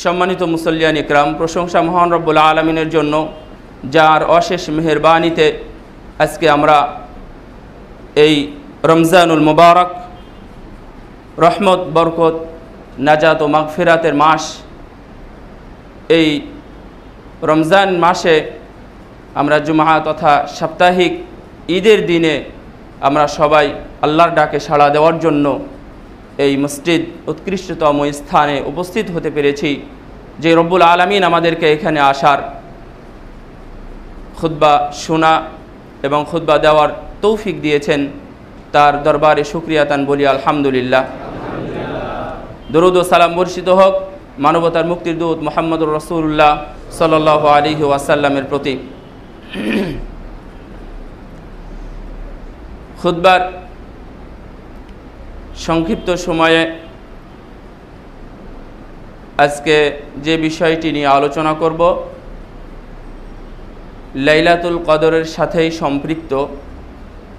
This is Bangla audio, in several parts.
সম্মানিত মুসল্লিয়ান ইকরাম, প্রশংসা মহান রব্বুল আলামিনের জন্য, যার অশেষ মেহেরবানিতে আজকে আমরা এই রমজানুল মুবারক, রহমত, বরকত, নাজাত ও মাগফিরাতের মাস, এই রমজান মাসে আমরা জুমআ তথা সাপ্তাহিক ঈদের দিনে আমরা সবাই আল্লাহর ডাকে সাড়া দেওয়ার জন্য এই মসজিদ উৎকৃষ্টতম স্থানে উপস্থিত হতে পেরেছি। যে রব্বুল আলামিন আমাদেরকে এখানে আসার, খুতবা শোনা এবং খুতবা দেওয়ার তৌফিক দিয়েছেন, তার দরবারে শুকরিয়া তান বলি আলহামদুলিল্লাহ। দরুদ ও সালাম বর্ষিত হোক মানবতার মুক্তির দূত মুহাম্মদুর রাসূলুল্লাহ সাল্লাল্লাহু আলাইহি ওয়াসাল্লামের প্রতি। খুতবার সংক্ষিপ্ত সময়ে আজকে যে বিষয়টি নিয়ে আলোচনা করব, লাইলাতুল কদরের সাথেই সম্পৃক্ত,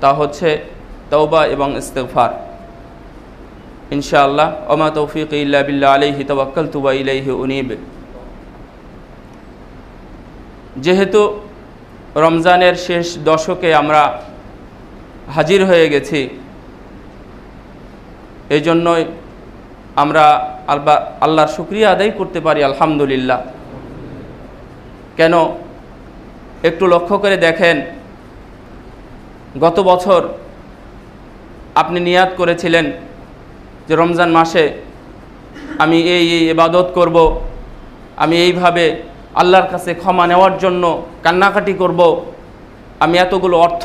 তা হচ্ছে তওবা এবং ইস্তিগফার। ইনশাআল্লাহ, ওমা তৌফিকি ইল্লা বিল্লাহ আলাইহি তাওয়াক্কালতু ওয়া ইলাইহি উনীব। যেহেতু রমজানের শেষ দশকে আমরা হাজির হয়ে গেছি, এই জন্যই আমরা আল্লাহর শুকরিয়া আদায় করতে পারি আলহামদুলিল্লাহ। কেন, একটু লক্ষ্য করে দেখেন, গত বছর আপনি নিয়াত করেছিলেন যে রমজান মাসে আমি এই ইবাদত করব, আমি এইভাবে আল্লাহর কাছে ক্ষমা নেওয়ার জন্য কান্নাকাটি করব, আমি এতগুলো অর্থ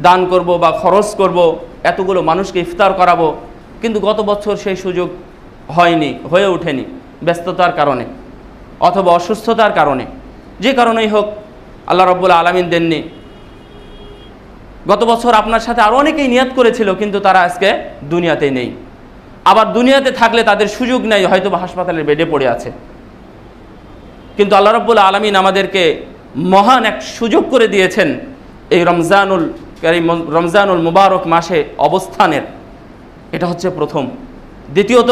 দান করব বা খরচ করব, এতগুলো মানুষকে ইফতার করাবো। কিন্তু গত বছর সেই সুযোগ হয়ে ওঠেনি, ব্যস্ততার কারণে অথবা অসুস্থতার কারণে, যে কারণেই হোক আল্লাহ রাব্বুল আলামিন দেননি। গত বছর আপনার সাথে আরও অনেকেই নিয়াত করেছিল, কিন্তু তারা আজকে দুনিয়াতে নেই। আবার দুনিয়াতে থাকলে তাদের সুযোগ নেই, হয়তো হাসপাতালের বেডে পড়ে আছে। কিন্তু আল্লাহ রাব্বুল আলামিন আমাদেরকে মহান এক সুযোগ করে দিয়েছেন এই রমজানুল মুবারক মাসে অবস্থানের। এটা হচ্ছে প্রথম। দ্বিতীয়ত,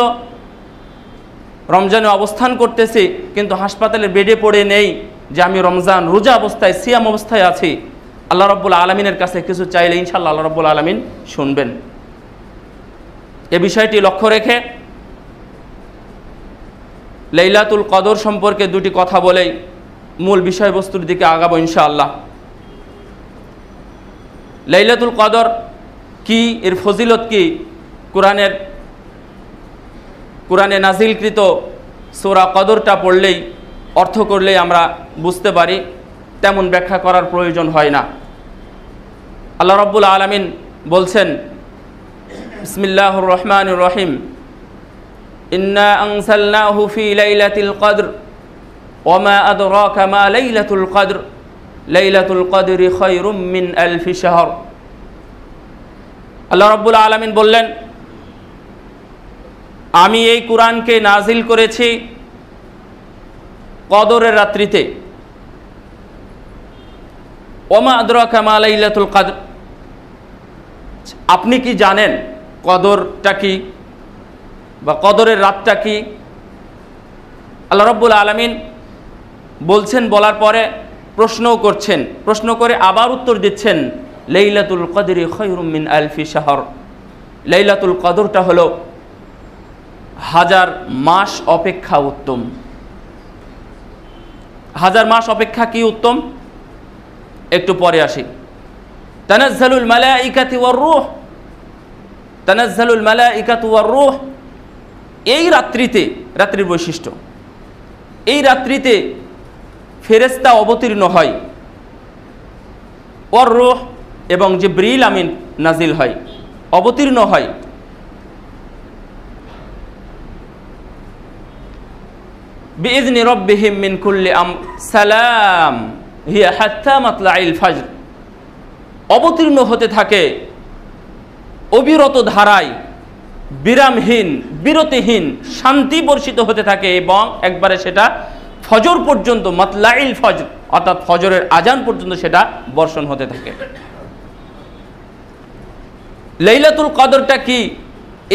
রমজানে অবস্থান করতেছি কিন্তু হাসপাতালের বেডে পড়ে নেই যে আমি রমজান রোজা অবস্থায়, সিয়াম অবস্থায় আছি। আল্লাহ রাব্বুল আলামিনের কাছে কিছু চাইলে ইনশাআল্লাহ আল্লাহ রাব্বুল আলামিন শুনবেন। এ বিষয়টি লক্ষ্য রেখে লাইলাতুল কদর সম্পর্কে দুটি কথা বলেই মূল বিষয়বস্তুর দিকে আগাবো ইনশাআল্লাহ। লাইলাতুল কদর কি, এর ফজিলত কি, কোরআনে নাজিলকৃত সূরা কদরটা পড়লেই, অর্থ করলেই আমরা বুঝতে পারি, তেমন ব্যাখ্যা করার প্রয়োজন হয় না। আল্লাহ রাব্বুল আলামিন বলছেন, বিসমিল্লাহির রহমানির রহিম, ইন্না আনজালনাহু ফি লাইলাতিল কদর ওয়া মা আদরাকা মা লাইলাতুল কদর লাইলাতুল কদরি খায়রুম মিন আলফি শাহর। আল্লাহ রাব্বুল আলামিন বললেন, আমি এই কুরআনকে নাজিল করেছি কদরের রাত্রিতে। ওমা আদরাকা মা লাইলাতুল কদর, আপনি কি জানেন কদরটা কি বা কদরের রাতটা কি? আল্লাহ রাব্বুল আলামিন বলছেন, বলার পরে প্রশ্নও করছেন, প্রশ্ন করে আবার উত্তর দিচ্ছেন, লাইলাতুল কদরি খায়রুম মিন আলফি শাহর। লাইলাতুল কদরটা হলো 1000 মাস অপেক্ষা উত্তম। 1000 মাস অপেক্ষা কি উত্তম, একটু পরে আসি। তানাজ্জালুল মালাইকাতু ওয়ার রূহ, তানাজ্জালুল মালাইকাতু ওয়ার রূহ, এই রাত্রিতে, রাত্রির বৈশিষ্ট্য, এই রাত্রিতে ফেরেশতা অবতীর্ণ হয়, ওয়ার রূহ, এবং জিবরিল আমিন নাজিল হয়, অবতীর্ণ হয়। বিইذনি রাব্বিহিম মিন কুল্লি সালাম হিয়া হাত্তা মাতলাইল ফজর, অবতীর্ণ হতে থাকে অবিরত ধারায়, বিরামহীন, বিরতিহীন শান্তি বর্ষিত হতে থাকে, এবং একবারে সেটা ফজর পর্যন্ত, মাতলাইল ফজর অর্থাৎ ফজরের আজান পর্যন্ত সেটা বর্ষণ হতে থাকে। লাইলাতুল কদরটা কি,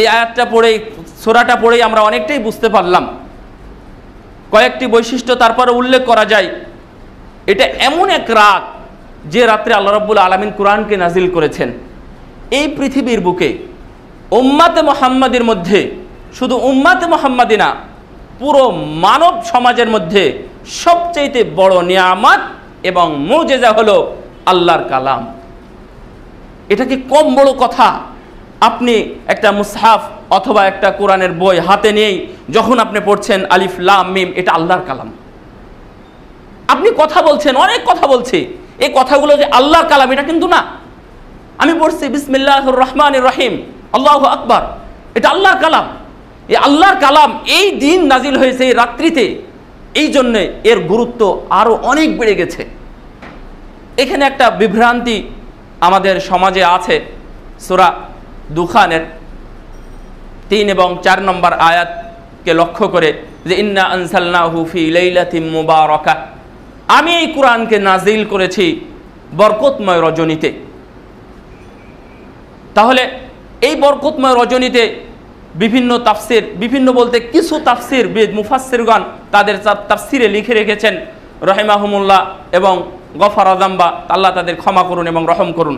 এই আয়াতটা পড়েই, সূরাটা পড়েই আমরা অনেকটাই বুঝতে পারলাম। কয়েকটি বৈশিষ্ট্য তারপরে উল্লেখ করা যায়। এটা এমন এক রাত যে রাত্রে আল্লাহ রাব্বুল আলামিন কোরআনকে নাজিল করেছেন। এই পৃথিবীর বুকে উম্মাতে মুহাম্মাদির মধ্যে, শুধু উম্মাতে মুহাম্মাদি না, পুরো মানব সমাজের মধ্যে সবচেয়ে বড় নিয়ামত এবং মুজিজা হলো আল্লাহর কালাম। এটা কি কম বড় কথা? আপনি একটা মুসহাফ অথবা একটা কোরআনের বই হাতে নিয়েই যখন আপনি পড়ছেন আলিফ লাম মিম, এটা আল্লাহর কালাম। আপনি কথা বলছেন, অনেক কথা বলছি, এই কথাগুলো যে আল্লাহর কালাম এটা কিন্তু না। আমি পড়ছি বিসমিল্লাহির রহমানির রহিম, আল্লাহু আকবার, এটা আল্লাহর কালাম। এই আল্লাহর কালাম এই দিন নাজিল হয়েছে এই রাত্রিতে, এই জন্যে এর গুরুত্ব আরও অনেক বেড়ে গেছে। এখানে একটা বিভ্রান্তি আমাদের সমাজে আছে। সূরা দুখানের 3 এবং 4 নম্বর আয়াতকে লক্ষ্য করে যে ইন্না আনজালনাহু ফি লাইলাতিন মুবারাকাহ, আমি এই কোরআনকে নাজিল করেছি বরকতময় রজনীতে। তাহলে এই বরকতময় রজনীতে বিভিন্ন তাফসির, বিভিন্ন বলতে কিছু তাফসির মুফাসসিরগণ তাদের তাফসিরে লিখে রেখেছেন রহিমাহুমুল্লাহ এবং গফার যামবা, আল্লাহ তাদের ক্ষমা করুন এবং রহম করুন।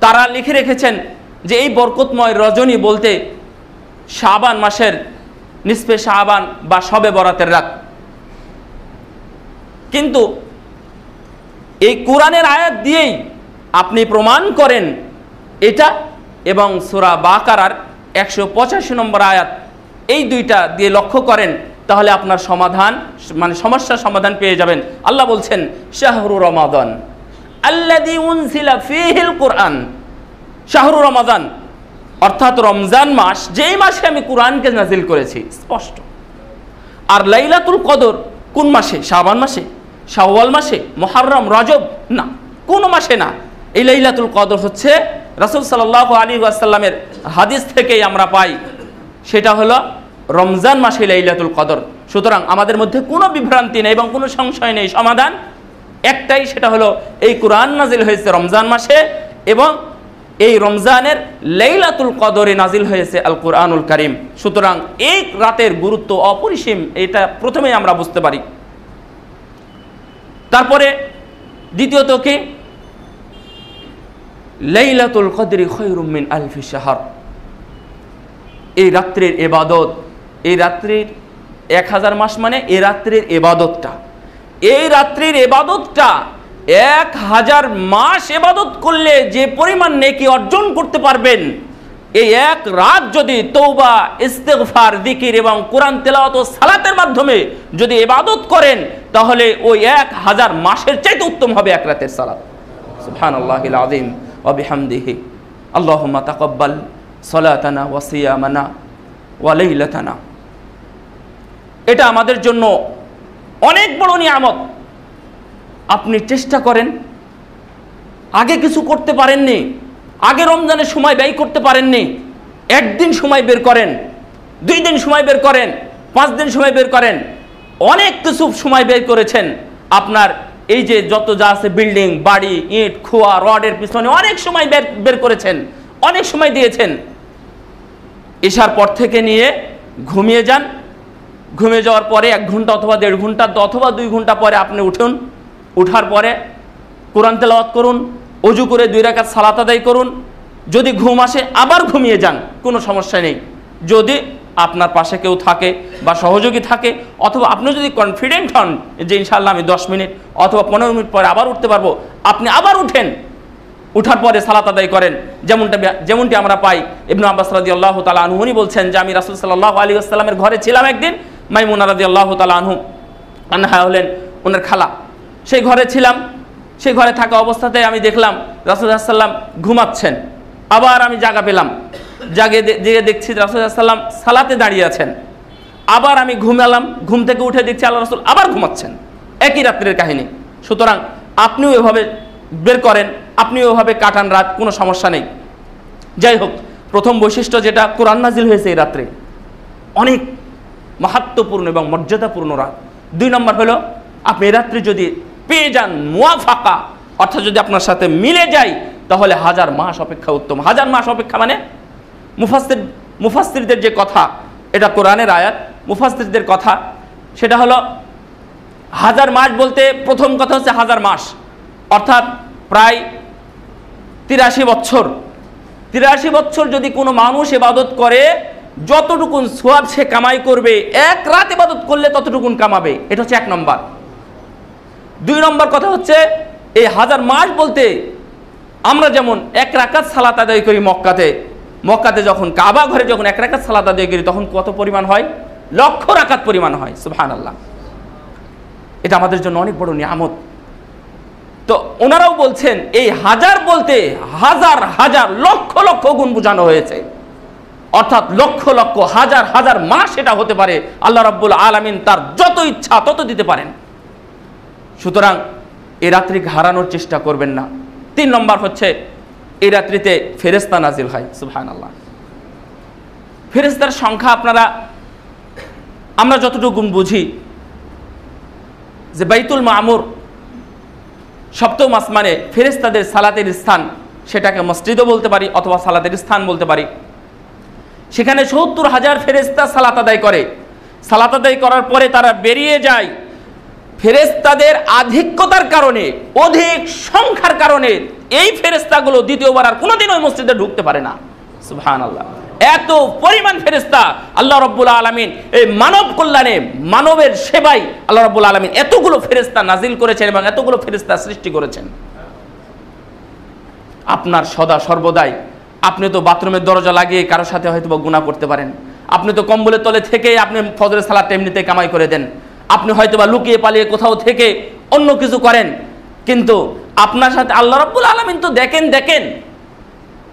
তারা লিখে রেখেছেন যে এই বরকতময় রজনী বলতে শাবান মাসের নিসফে শাবান বা শবে বরাতের রাত। কিন্তু এই কোরআনের আয়াত দিয়েই আপনি প্রমাণ করেন এটা, এবং সূরা বাকারার 185 নম্বর আয়াত, এই দুইটা দিয়ে লক্ষ্য করেন, তাহলে আপনার সমাধান, মানে সমস্যার সমাধান পেয়ে যাবেন। আল্লাহ বলছেন শাহরু রমাদান আল্লাযী উনজিলা ফীহিল কুরআন, শাহরু রমাদান অর্থাৎ রমজান মাস, যেই মাসে আমি কোরআনকে নাজিল করেছি, স্পষ্ট। আর লাইলাতুল কদর কোন মাসে? শাবান মাসে, শাওয়াল মাসে, মুহররম, রজব না, কোন মাসে না। এই লাইলাতুল কদর হচ্ছে রাসূল সাল্লাল্লাহু আলাইহি ওয়াসাল্লামের হাদিস থেকেই আমরা পাই, সেটা হলো রমজান মাসে লাইলাতুল কদর। সুতরাং আমাদের মধ্যে কোনো বিভ্রান্তি নেই এবং কোনো সংশয় নেই, সমাধান একটাই, সেটা হলো এই কোরআন নাজিল হয়েছে রমজান মাসে এবং এই রমজানের লাইলাতুল কদরে নাজিল হয়েছে আল কোরআনুল কারীম। সুতরাং এই রাতের গুরুত্ব অপরিসীম, এটা প্রথমেই আমরা বুঝতে পারি। তারপরে দ্বিতীয়ত কি? লাইলাতুল কদরি খায়রুম মিন আলফি শাহর, এই রাত্রির ইবাদত, এই রাত্রির 1000 মাস, মানে এই রাত্রির ইবাদতটা, এই রাত্রির ইবাদতটা 1000 মাস ইবাদত করলে যে পরিমাণ নেকি অর্জন করতে পারবেন, এই এক রাত যদি তওবা, ইস্তিগফার, জিকির এবং কোরআন তেলাওয়াত ও সালাতের মাধ্যমে যদি ইবাদত করেন, তাহলে ওই 1000 মাসের চাইতে উত্তম হবে এক রাতের সালাত। সুবহানাল্লাহিল আযীম ওয়া বিহামদিহি, আল্লাহুম্মা তাকাব্বাল সালাতানা ওয়া সিয়ামানা ওয়া লাইলাতানা। এটা আমাদের জন্য অনেক বড় নিয়ামত। আপনি চেষ্টা করেন, আগে কিছু করতে পারেননি, আগে রমজানের সময় ব্যয় করতে পারেননি, একদিন সময় বের করেন, 2 দিন সময় বের করেন, 5 দিন সময় বের করেন, অনেক কিছু সময় বের করেছেন। আপনার এই যে যত যা আছে, বিল্ডিং, বাড়ি, ইট, খোয়া, রডের পিছনে অনেক সময় বের করেছেন, অনেক সময় দিয়েছেন। এশার পর থেকে নিয়ে ঘুমিয়ে যান, ঘুমিয়ে যাওয়ার পরে 1 ঘন্টা অথবা 1.5 ঘন্টা অথবা 2 ঘন্টা পরে আপনি উঠুন, উঠার পরে কোরআন তেলাওয়াত করুন, ওযু করে 2 রাকাত সালাত আদায় করুন। যদি ঘুম আসে আবার ঘুমিয়ে যান, কোনো সমস্যা নেই। যদি আপনার পাশে কেউ থাকে বা সহযোগী থাকে, অথবা আপনি যদি কনফিডেন্ট হন যে ইনশাআল্লাহ আমি 10 মিনিট অথবা 15 মিনিট পরে আবার উঠতে পারবো, আপনি আবার উঠেন, উঠার পরে সালাত আদায় করেন। যেমনটি আমরা পাই ইবনে আব্বাস রাদিয়াল্লাহু তাআলা আনহু বলছেন যে আমি রাসূল সাল্লাল্লাহু আলাইহি ওয়াসাল্লামের ঘরে ছিলাম একদিন। মাইমুনা রাদিয়াল্লাহু তাআলা আনহা হলেন ওনার খালা। সেই ঘরে ছিলাম, সেই ঘরে থাকা অবস্থাতে আমি দেখলাম রাসূল সাল্লাল্লাহু আলাইহি ওয়াসাল্লাম ঘুমাচ্ছেন। আবার আমি জাগা পেলাম, জেগে দেখছি রাসূল সাল্লাল্লাহু আলাইহি ওয়াসাল্লাম সালাতে দাঁড়িয়ে আছেন। আবার আমি ঘুমালাম, ঘুম থেকে উঠে দেখছি আল্লাহ রাসূল আবার ঘুমাচ্ছেন, একই রাত্রের কাহিনী। সুতরাং আপনিও এভাবে বের করেন, আপনিও এভাবে কাটান রাত, কোনো সমস্যা নেই। যাই হোক, প্রথম বৈশিষ্ট্য যেটা, কোরআন নাজিল হয়েছে এই রাত্রে, অনেক মাহাত্ম্যপূর্ণ এবং মর্যাদাপূর্ণ রাত। 2 নম্বর হলো, আপনি এই রাত্রে যদি পেয়ে যান মুওয়াফাকা, অর্থাৎ যদি আপনার সাথে মিলে যায়, তাহলে 1000 মাস অপেক্ষা উত্তম। 1000 মাস অপেক্ষা মানে মুফাসসিরদের যে কথা, এটা কোরআনের আয়াত, মুফাসসিরদের কথা, সেটা হলো 1000 মাস বলতে প্রথম কথা হচ্ছে 1000 মাস, অর্থাৎ প্রায় 83 বছর। 83 বছর যদি কোনো মানুষ ইবাদত করে, যতটুকুন সওয়াব সে কামাই করবে, এক রাত ইবাদত করলে ততটুকুন কামাবে। এটা হচ্ছে 1 নম্বর। 2 নম্বর কথা হচ্ছে এই 1000 মাস বলতে আমরা যেমন 1 রাকাত সালাত আদায় করি মক্কাতে যখন কাবা ঘরে যখন 1 রাকাত সালাত আদায় করি তখন কত পরিমাণ হয়? লক্ষ রাকাত পরিমাণ হয়। সুবহানাল্লাহ। এটা আমাদের জন্য অনেক বড় নিয়ামত। তো ওনারাও বলছেন এই 1000 বলতে হাজার হাজার লক্ষ লক্ষ গুণ বোঝানো হয়েছে, অর্থাৎ লক্ষ লক্ষ হাজার হাজার মাস এটা হতে পারে। আল্লাহ রাব্বুল আলামিন তার যত ইচ্ছা তত দিতে পারেন। সুতরাং এই রাত্রি হারানোর চেষ্টা করবেন না। 3 নম্বর হচ্ছে এই রাত্রিতে ফেরেশতা নাজিল হয়। সুবহানাল্লাহ। ফেরেশতার সংখ্যা আমরা যতটুকু বুঝি যে বাইতুল মামুর 7ম আসমানে ফেরেশতাদের সালাতের স্থান, সেটাকে মসজিদও বলতে পারি অথবা সালাতের স্থান বলতে পারি। সেখানে 70,000 ফেরেশতা সালাত আদায় করে। সালাত আদায় করার পরে তারা বেরিয়ে যায়। ফেরেশতাদের আধিক্যতার কারণে, অধিক সংখ্যার কারণে এই ফেরেশতাগুলো দ্বিতীয়বার আর কোনোদিন ওই মসজিদে ঢুকতে পারে না। সুবহানাল্লাহ। এত পরিমাণ ফেরেশতা আল্লাহ রাব্বুল আলামিন এই মানব কল্যাণে, মানবের সেবায় আল্লাহ রাব্বুল আলামিন এতগুলো ফেরেশতা নাজিল করেছেন এবং এতগুলো ফেরেশতা সৃষ্টি করেছেন। আপনার সদা সর্বদাই, আপনি তো বাথরুমের দরজা লাগিয়ে কারোর সাথে হয়তো গুনাহ করতে পারেন, আপনি তো কম্বলের তলে থেকে আপনি ফজরের সালাত এমনিতে কামাই করে দেন, আপনি হয়তো বা লুকিয়ে পালিয়ে কোথাও থেকে অন্য কিছু করেন, কিন্তু আপনার সাথে আল্লাহ রাব্বুল আলামিন তো দেখেন,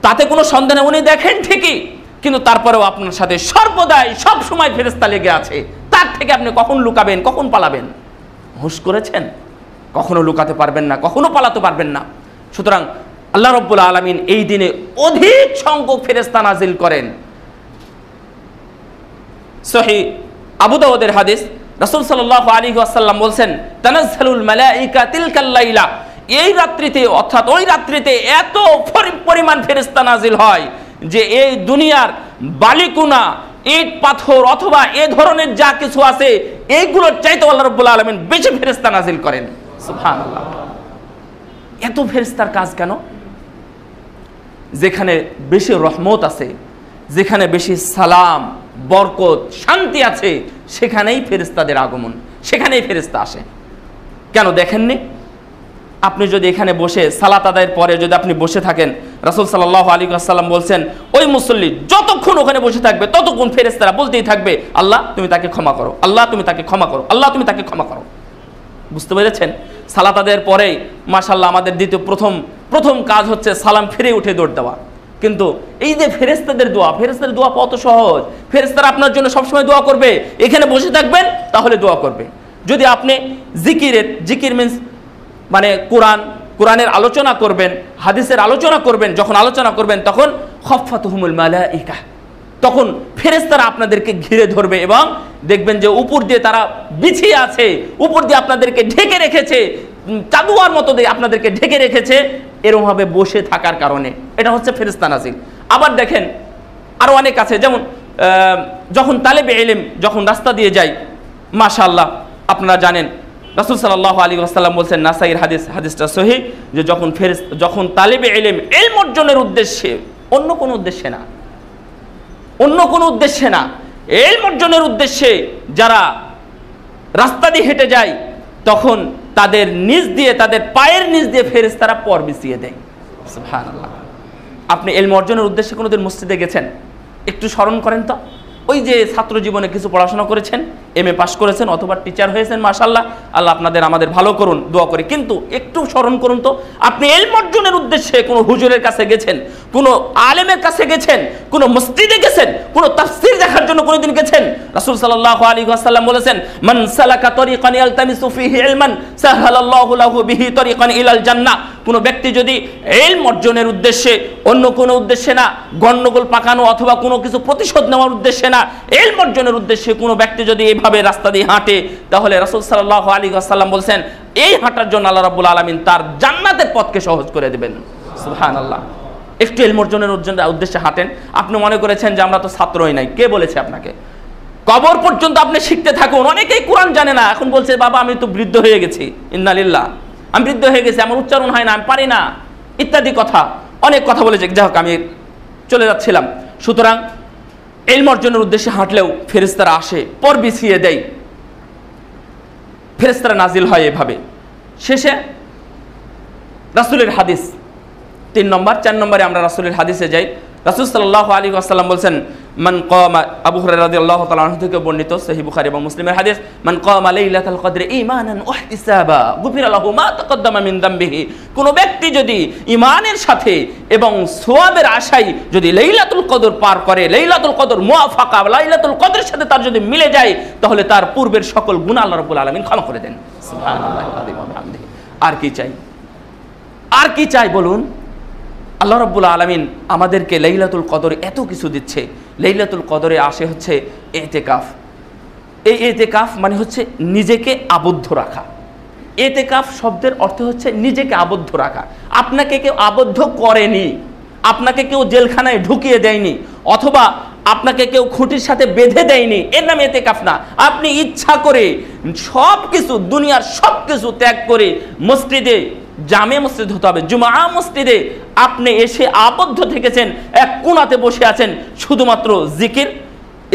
তাতে কোনো সন্দেহ নেই, উনি দেখেন ঠিকই, কিন্তু তারপরেও আপনার সাথে সর্বদাই সব সময় ফেরেশতা লেগে আছে। তার থেকে আপনি কখন লুকাবেন, কখন পালাবেন? হুঁশ করেছেন? কখনো লুকাতে পারবেন না, কখনো পালাতে পারবেন না। সুতরাং আল্লাহ রাব্বুল আলামিন এই দিনে অধিক সংখ্যক ফেরেশতা নাজিল করেন। সহিহ আবু দাউদের হাদিস, রাসূল সাল্লাল্লাহু আলাইহি ওয়াসাল্লাম বলেন, তানাজ্জালুল মালায়েকা তিলকাল লাইলা, এই রাত্রিতে অর্থাৎ ওই রাত্রিতে এত পরিমাণ ফেরেশতা নাজিল হয় যে এই দুনিয়ার বালিকুনা, ইট পাথর অথবা এ ধরনের যা কিছু আছে এইগুলোর চাইতে আল্লাহ রাব্বুল আলামিন বেশি ফেরেশতা নাজিল করেন। সুবহানাল্লাহ। এত ফেরেশতার কাজ কেন? যেখানে বেশি রহমত আছে, যেখানে বেশি সালাম, বরকত, শান্তি আছে, সেখানেই ফেরেশতাদের আগমন, সেখানেই ফেরেশতা আসে। কেন দেখেননি? আপনি যদি এখানে বসে সালাত আদায়ের পরে যদি আপনি বসে থাকেন, রাসূল সাল্লাল্লাহু আলাইহি ওয়াসাল্লাম বলছেন ওই মুসল্লি যতক্ষণ ওখানে বসে থাকবে ততক্ষণ ফেরেশতারা বলতেই থাকবে, আল্লাহ তুমি তাকে ক্ষমা করো, আল্লাহ তুমি তাকে ক্ষমা করো, আল্লাহ তুমি তাকে ক্ষমা করো। বুঝতে পেরেছেন? সালাত আদায়ের পরেই মাশাআল্লাহ আমাদের দ্বিতীয় প্রথম কাজ হচ্ছে সালাম ফিরে উঠে দৌড় দেওয়া। কিন্তু এই যে ফেরেশতাদের দোয়া কত সহজ। ফেরেশতারা আপনার জন্য সবসময় দোয়া করবে। এখানে বসে থাকবেন তাহলে দোয়া করবে। যদি আপনি জিকির মিন্স মানে কোরআনের আলোচনা করবেন, হাদিসের আলোচনা করবেন, যখন আলোচনা করবেন তখন খফাতুহুমুল মালাইকা, তখন ফেরেশতারা আপনাদেরকে ঘিরে ধরবে এবং দেখবেন যে উপর দিয়ে তারা বিছিয়ে আছে, উপর দিয়ে আপনাদেরকে ঢেকে রেখেছে, চাদুয়ার মতো দিয়ে আপনাদেরকে ঢেকে রেখেছে এরকমভাবে বসে থাকার কারণে। এটা হচ্ছে ফেরেশতা নাজিল। আবার দেখেন আরও অনেক আছে, যেমন যখন তালেবে ইলম যখন রাস্তা দিয়ে যায়, মাশাআল্লাহ আপনারা জানেন রাসূল সাল্লাল্লাহু আলাইহি ওয়াসাল্লাম বলছেন, নাসাইর হাদিসটা সহিহ, যে যখন তালেবে ইলম ইলম অর্জনের উদ্দেশ্যে, অন্য কোনো উদ্দেশ্যে না, ইলম অর্জনের উদ্দেশ্যে যারা রাস্তা দিয়ে হেঁটে যায় তখন তাদের নিচ দিয়ে, তাদের পায়ের নিচ দিয়ে ফেরেশতারা পর বিছিয়ে দেয়। সুবহানাল্লাহ। আপনি ইলম অর্জনের উদ্দেশ্যে কোনোদিন মসজিদে গেছেন? একটু স্মরণ করেন তো। ওই যে ছাত্র জীবনে কিছু পড়াশোনা করেছেন, এমএ পাস করেছেন অথবা টিচার হয়েছেন, মাশাআল্লাহ, আল্লাহ আমাদের ভালো করুন, দোয়া করি। কিন্তু একটু স্মরণ করুন তো, আপনি ইলম অর্জনের উদ্দেশ্যে কোনো হুজুরের কাছে গেছেন, কোনো আলেমের কাছে গেছেন, কোনো মসজিদে গেছেন, কোনো তাফসীর দেখার জন্য কোনোদিন গেছেন? রাসূল সাল্লাল্লাহু আলাইহি ওয়াসাল্লাম বলেছেন, মান সালাকা তরিকান ইয়ালতামিসু ফীহি ইলমান সাহালাল্লাহু লাহু বিহি তরিকান ইলাল জান্নাহ। কোনো ব্যক্তি যদি ইলম অর্জনের উদ্দেশ্যে, অন্য কোনো উদ্দেশ্যে না, গন্ডগোল পাকানো অথবা কোনো কিছু প্রতিশোধ নেওয়ার উদ্দেশ্যে না, ইলম অর্জনের উদ্দেশ্যে কোনো ব্যক্তি যদি এইভাবে রাস্তা দিয়ে হাঁটে, তাহলে রাসূল সাল্লাল্লাহু আলাইহি ওয়াসাল্লাম বলেছেন এই হাঁটার জন্য আল্লাহ রাব্বুল আলামিন তার জান্নাতের পথকে সহজ করে দেবেন। সুবহানাল্লাহ। একটু ইলম অর্জনের উদ্দেশ্যে হাঁটেন। আপনি মনে করেছেন যে আমরা তো ছাত্রই নাই, কে বলেছে আপনাকে? কবর পর্যন্ত আপনি শিখতে থাকুন। অনেকেই কোরআন জানে না, এখন বলছে বাবা আমি তো বৃদ্ধ হয়ে গেছি, ইন্নালিল্লাহ, আমি বৃদ্ধ হয়ে গেছি, আমার উচ্চারণ হয় না, আমি পারি না, ইত্যাদি কথা, অনেক কথা বলেছে। যাই হোক, আমি চলে যাচ্ছিলাম। সুতরাং ইলম অর্জনের উদ্দেশ্যে হাঁটলেও ফেরেশতারা আসে, পর বিছিয়ে দেয়, ফেরেশতারা নাজিল হয় এভাবে। শেষে রাসূলের হাদিস 3 নম্বর। 4 নম্বরে আমরা রাসূলের হাদিসে যাই। রাসূল সাল্লাল্লাহু আলাইহি ওয়াসাল্লাম বলছেন, মান কামা, আবু হুরায়রা রাদিয়াল্লাহু তাআলা আনহু থেকে বর্ণিত, সহিহ বুখারী এবং মুসলিমের হাদিস, মান কামা লাইলাতুল কদরি ঈমানান ওয়া ইহতিসাবা গুফিরা লাহু মা তাকদ্দামা মিন যামবিহি। কোন ব্যক্তি যদি ঈমানের সাথে এবং সওয়াবের আশায় যদি লাইলাতুল কদর পার করে, লাইলাতুল কদর মুআফাকা, লাইলাতুল কদরের সাথে তার যদি মিলে যায়, তাহলে তার পূর্বের সকল গুনাহ আল্লাহ রাব্বুল আলামিন ক্ষমা করে দেন। সুবহানাল্লাহি ওয়া বিহামদিহি। আর কি চাই, আর কি চাই বলুন? আল্লাহ রাব্বুল আলামিন আমাদেরকে লাইলাতুল কদরে এত কিছু দিচ্ছে। লাইলাতুল কদরে আসে হচ্ছে ইতিকাফ। এই ইতিকাফ মানে হচ্ছে নিজেকে আবদ্ধ রাখা। ইতিকাফ শব্দের অর্থ হচ্ছে নিজেকে আবদ্ধ রাখা। আপনাকে কেউ আবদ্ধ করেনি, আপনাকে কেউ জেলখানায় ঢুকিয়ে দেয়নি, অথবা আপনাকে কেউ খুঁটির সাথে বেঁধে দেয়নি, এর নাম ইতিকাফ না। আপনি ইচ্ছা করে সব কিছু, দুনিয়ার সব কিছু ত্যাগ করে মসজিদে, জামে মসজিদ হতে হবে, জুমআ মসজিদে আপনি এসে আবদ্ধ থেকেছেন, এক কোণাতে বসে আছেন, শুধুমাত্র জিকির,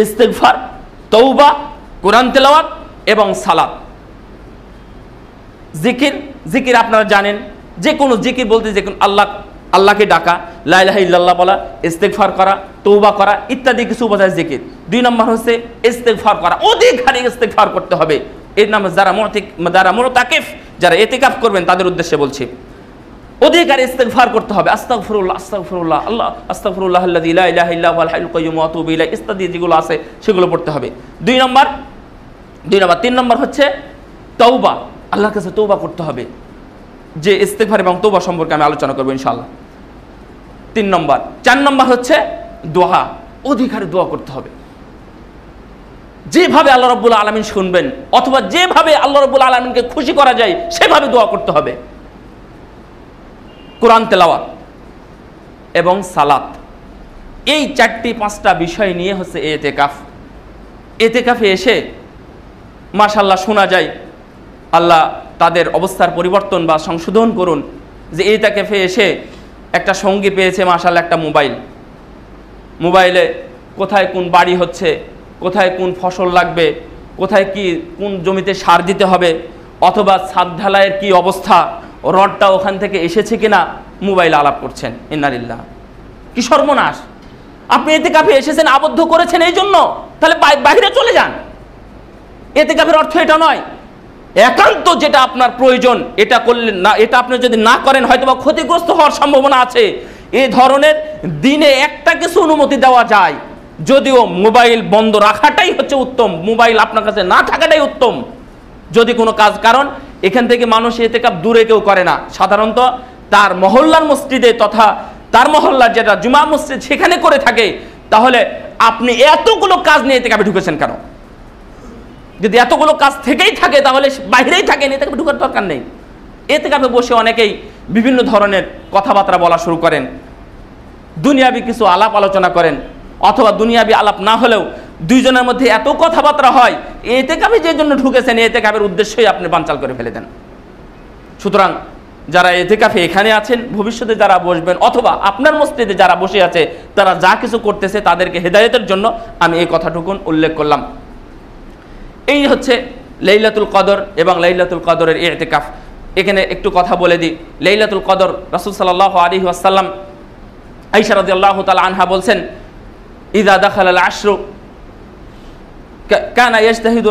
ইস্তিগফার, তওবা, কোরআন তেলাওয়াত এবং সালাত। জিকির, জিকির আপনারা জানেন, যে কোনো জিকির বলতে যে কোনো আল্লাহকে ডাকা, লা ইলাহা ইল্লাল্লাহ বলা, ইস্তিগফার করা, তওবা করা ইত্যাদি কিছু বোঝায় জিকির। 2 নম্বর হচ্ছে ইস্তিগফার করা, অধিক হারে ইস্তিগফার করতে হবে। এর নাম যারা মুতাকিফ, যারা ইতিকাফ করবেন তাদের উদ্দেশ্যে বলছি, অধিকার ইস্তিগফার করতে হবে। আস্তাগফিরুল্লাহ, আস্তাগফিরুল্লাহ, আল্লাহ আস্তাগফিরুল্লাহ আল্লাযী লা ইলাহা ইল্লা হুয়াল হাইয়ুল কাইয়্যুম ওয়া আতুবু ইলাইহি ইত্যাদি যেগুলো আছে সেগুলো পড়তে হবে। 2 নম্বর। 3 নম্বর হচ্ছে তওবা, আল্লাহর কাছে তওবা করতে হবে, যে ইস্তিগফার এবং তওবা সম্পর্কে আমি আলোচনা করব ইনশাআল্লাহ। 3 নম্বর। 4 নম্বর হচ্ছে দোয়া, অধিকারে দোয়া করতে হবে। যেভাবে আল্লাহ রাব্বুল আলামিন শুনবেন, অথবা যেভাবে আল্লাহ রাব্বুল আলামিনকে খুশি করা যায় সেভাবে দোয়া করতে হবে। কোরআন তেলাওয়াত এবং সালাত, এই 4-5টা বিষয় নিয়ে হচ্ছে ইতিকাফ। ইতিকাফে এসে মাশাআল্লাহ শোনা যায় আল্লাহ তাদের অবস্থার পরিবর্তন বা সংশোধন করুন, যে ইতিকাফে এসে একটা সঙ্গী পেয়েছে মাশাআল্লাহ, একটা মোবাইলে কোথায় কোন বাড়ি হচ্ছে, কোথায় কোন ফসল লাগবে, কোথায় কি কোন জমিতে সার দিতে হবে, অথবা ছাদ ঢালাইয়ের কি অবস্থা, রডটা ওখান থেকে এসেছে কিনা, মোবাইল আলাপ করছেন। ইন্নালিল্লাহ, কি সর্বনাশ! আপনি ইতিকাফে এসেছেন, আবদ্ধ করেছেন এই জন্য, তাহলে বাইরে চলে যান। ইতিকাফের অর্থ এটা নয়। একান্ত যেটা আপনার প্রয়োজন এটা করলেন না, এটা আপনি যদি না করেন হয়তোবা ক্ষতিগ্রস্ত হওয়ার সম্ভাবনা আছে। এই ধরনের দিনে একটা কিছু অনুমতি দেওয়া যায়, যদিও মোবাইল বন্ধ রাখাটাই হচ্ছে উত্তম, মোবাইল আপনার কাছে না থাকাটাই উত্তম যদি কোনো কাজ। কারণ এখান থেকে মানুষ ইতিকাফ দূরে কেউ করে না, সাধারণত তার মহল্লার মসজিদে তথা তার মহল্লার যেটা জুমা মসজিদ সেখানে করে থাকে। তাহলে আপনি এতগুলো কাজ নিয়ে ইতিকাফে ঢুকেছেন কেন? যদি এতগুলো কাজ থেকেই থাকে তাহলে বাইরেই থাকেন, ইতিকাফে ঢুকার দরকার নেই। ইতিকাফে বসে অনেকেই বিভিন্ন ধরনের কথাবার্তা বলা শুরু করেন, দুনিয়াবি কিছু আলাপ আলোচনা করেন, অথবা দুনিয়াবি আলাপ না হলেও দুইজনের মধ্যে এত কথাবার্তা হয়, ইতিকাফে যে জন্য ঢুকেছেন ইতিকাফের উদ্দেশ্যই আপনি বানচাল করে ফেলে দেন। সুতরাং যারা ইতিকাফে এখানে আছেন, ভবিষ্যতে যারা বসবেন, অথবা আপনার মসজিদে যারা বসে আছে, তারা যা কিছু করতেছে তাদেরকে হেদায়েতের জন্য আমি এই কথাটুকুন উল্লেখ করলাম। এই হচ্ছে লাইলাতুল কদর এবং লাইলাতুল কদরের ইতিকাফ। এখানে একটু কথা বলে দিই। লাইলাতুল কদর, রাসূল সাল্লাল্লাহু আলাইহি ওয়াসাল্লাম, আয়েশা রাদিয়াল্লাহু তাআলা আনহা বলছেন, ইযা দাখালাল আশরু কানা ইয়াজতাহিদু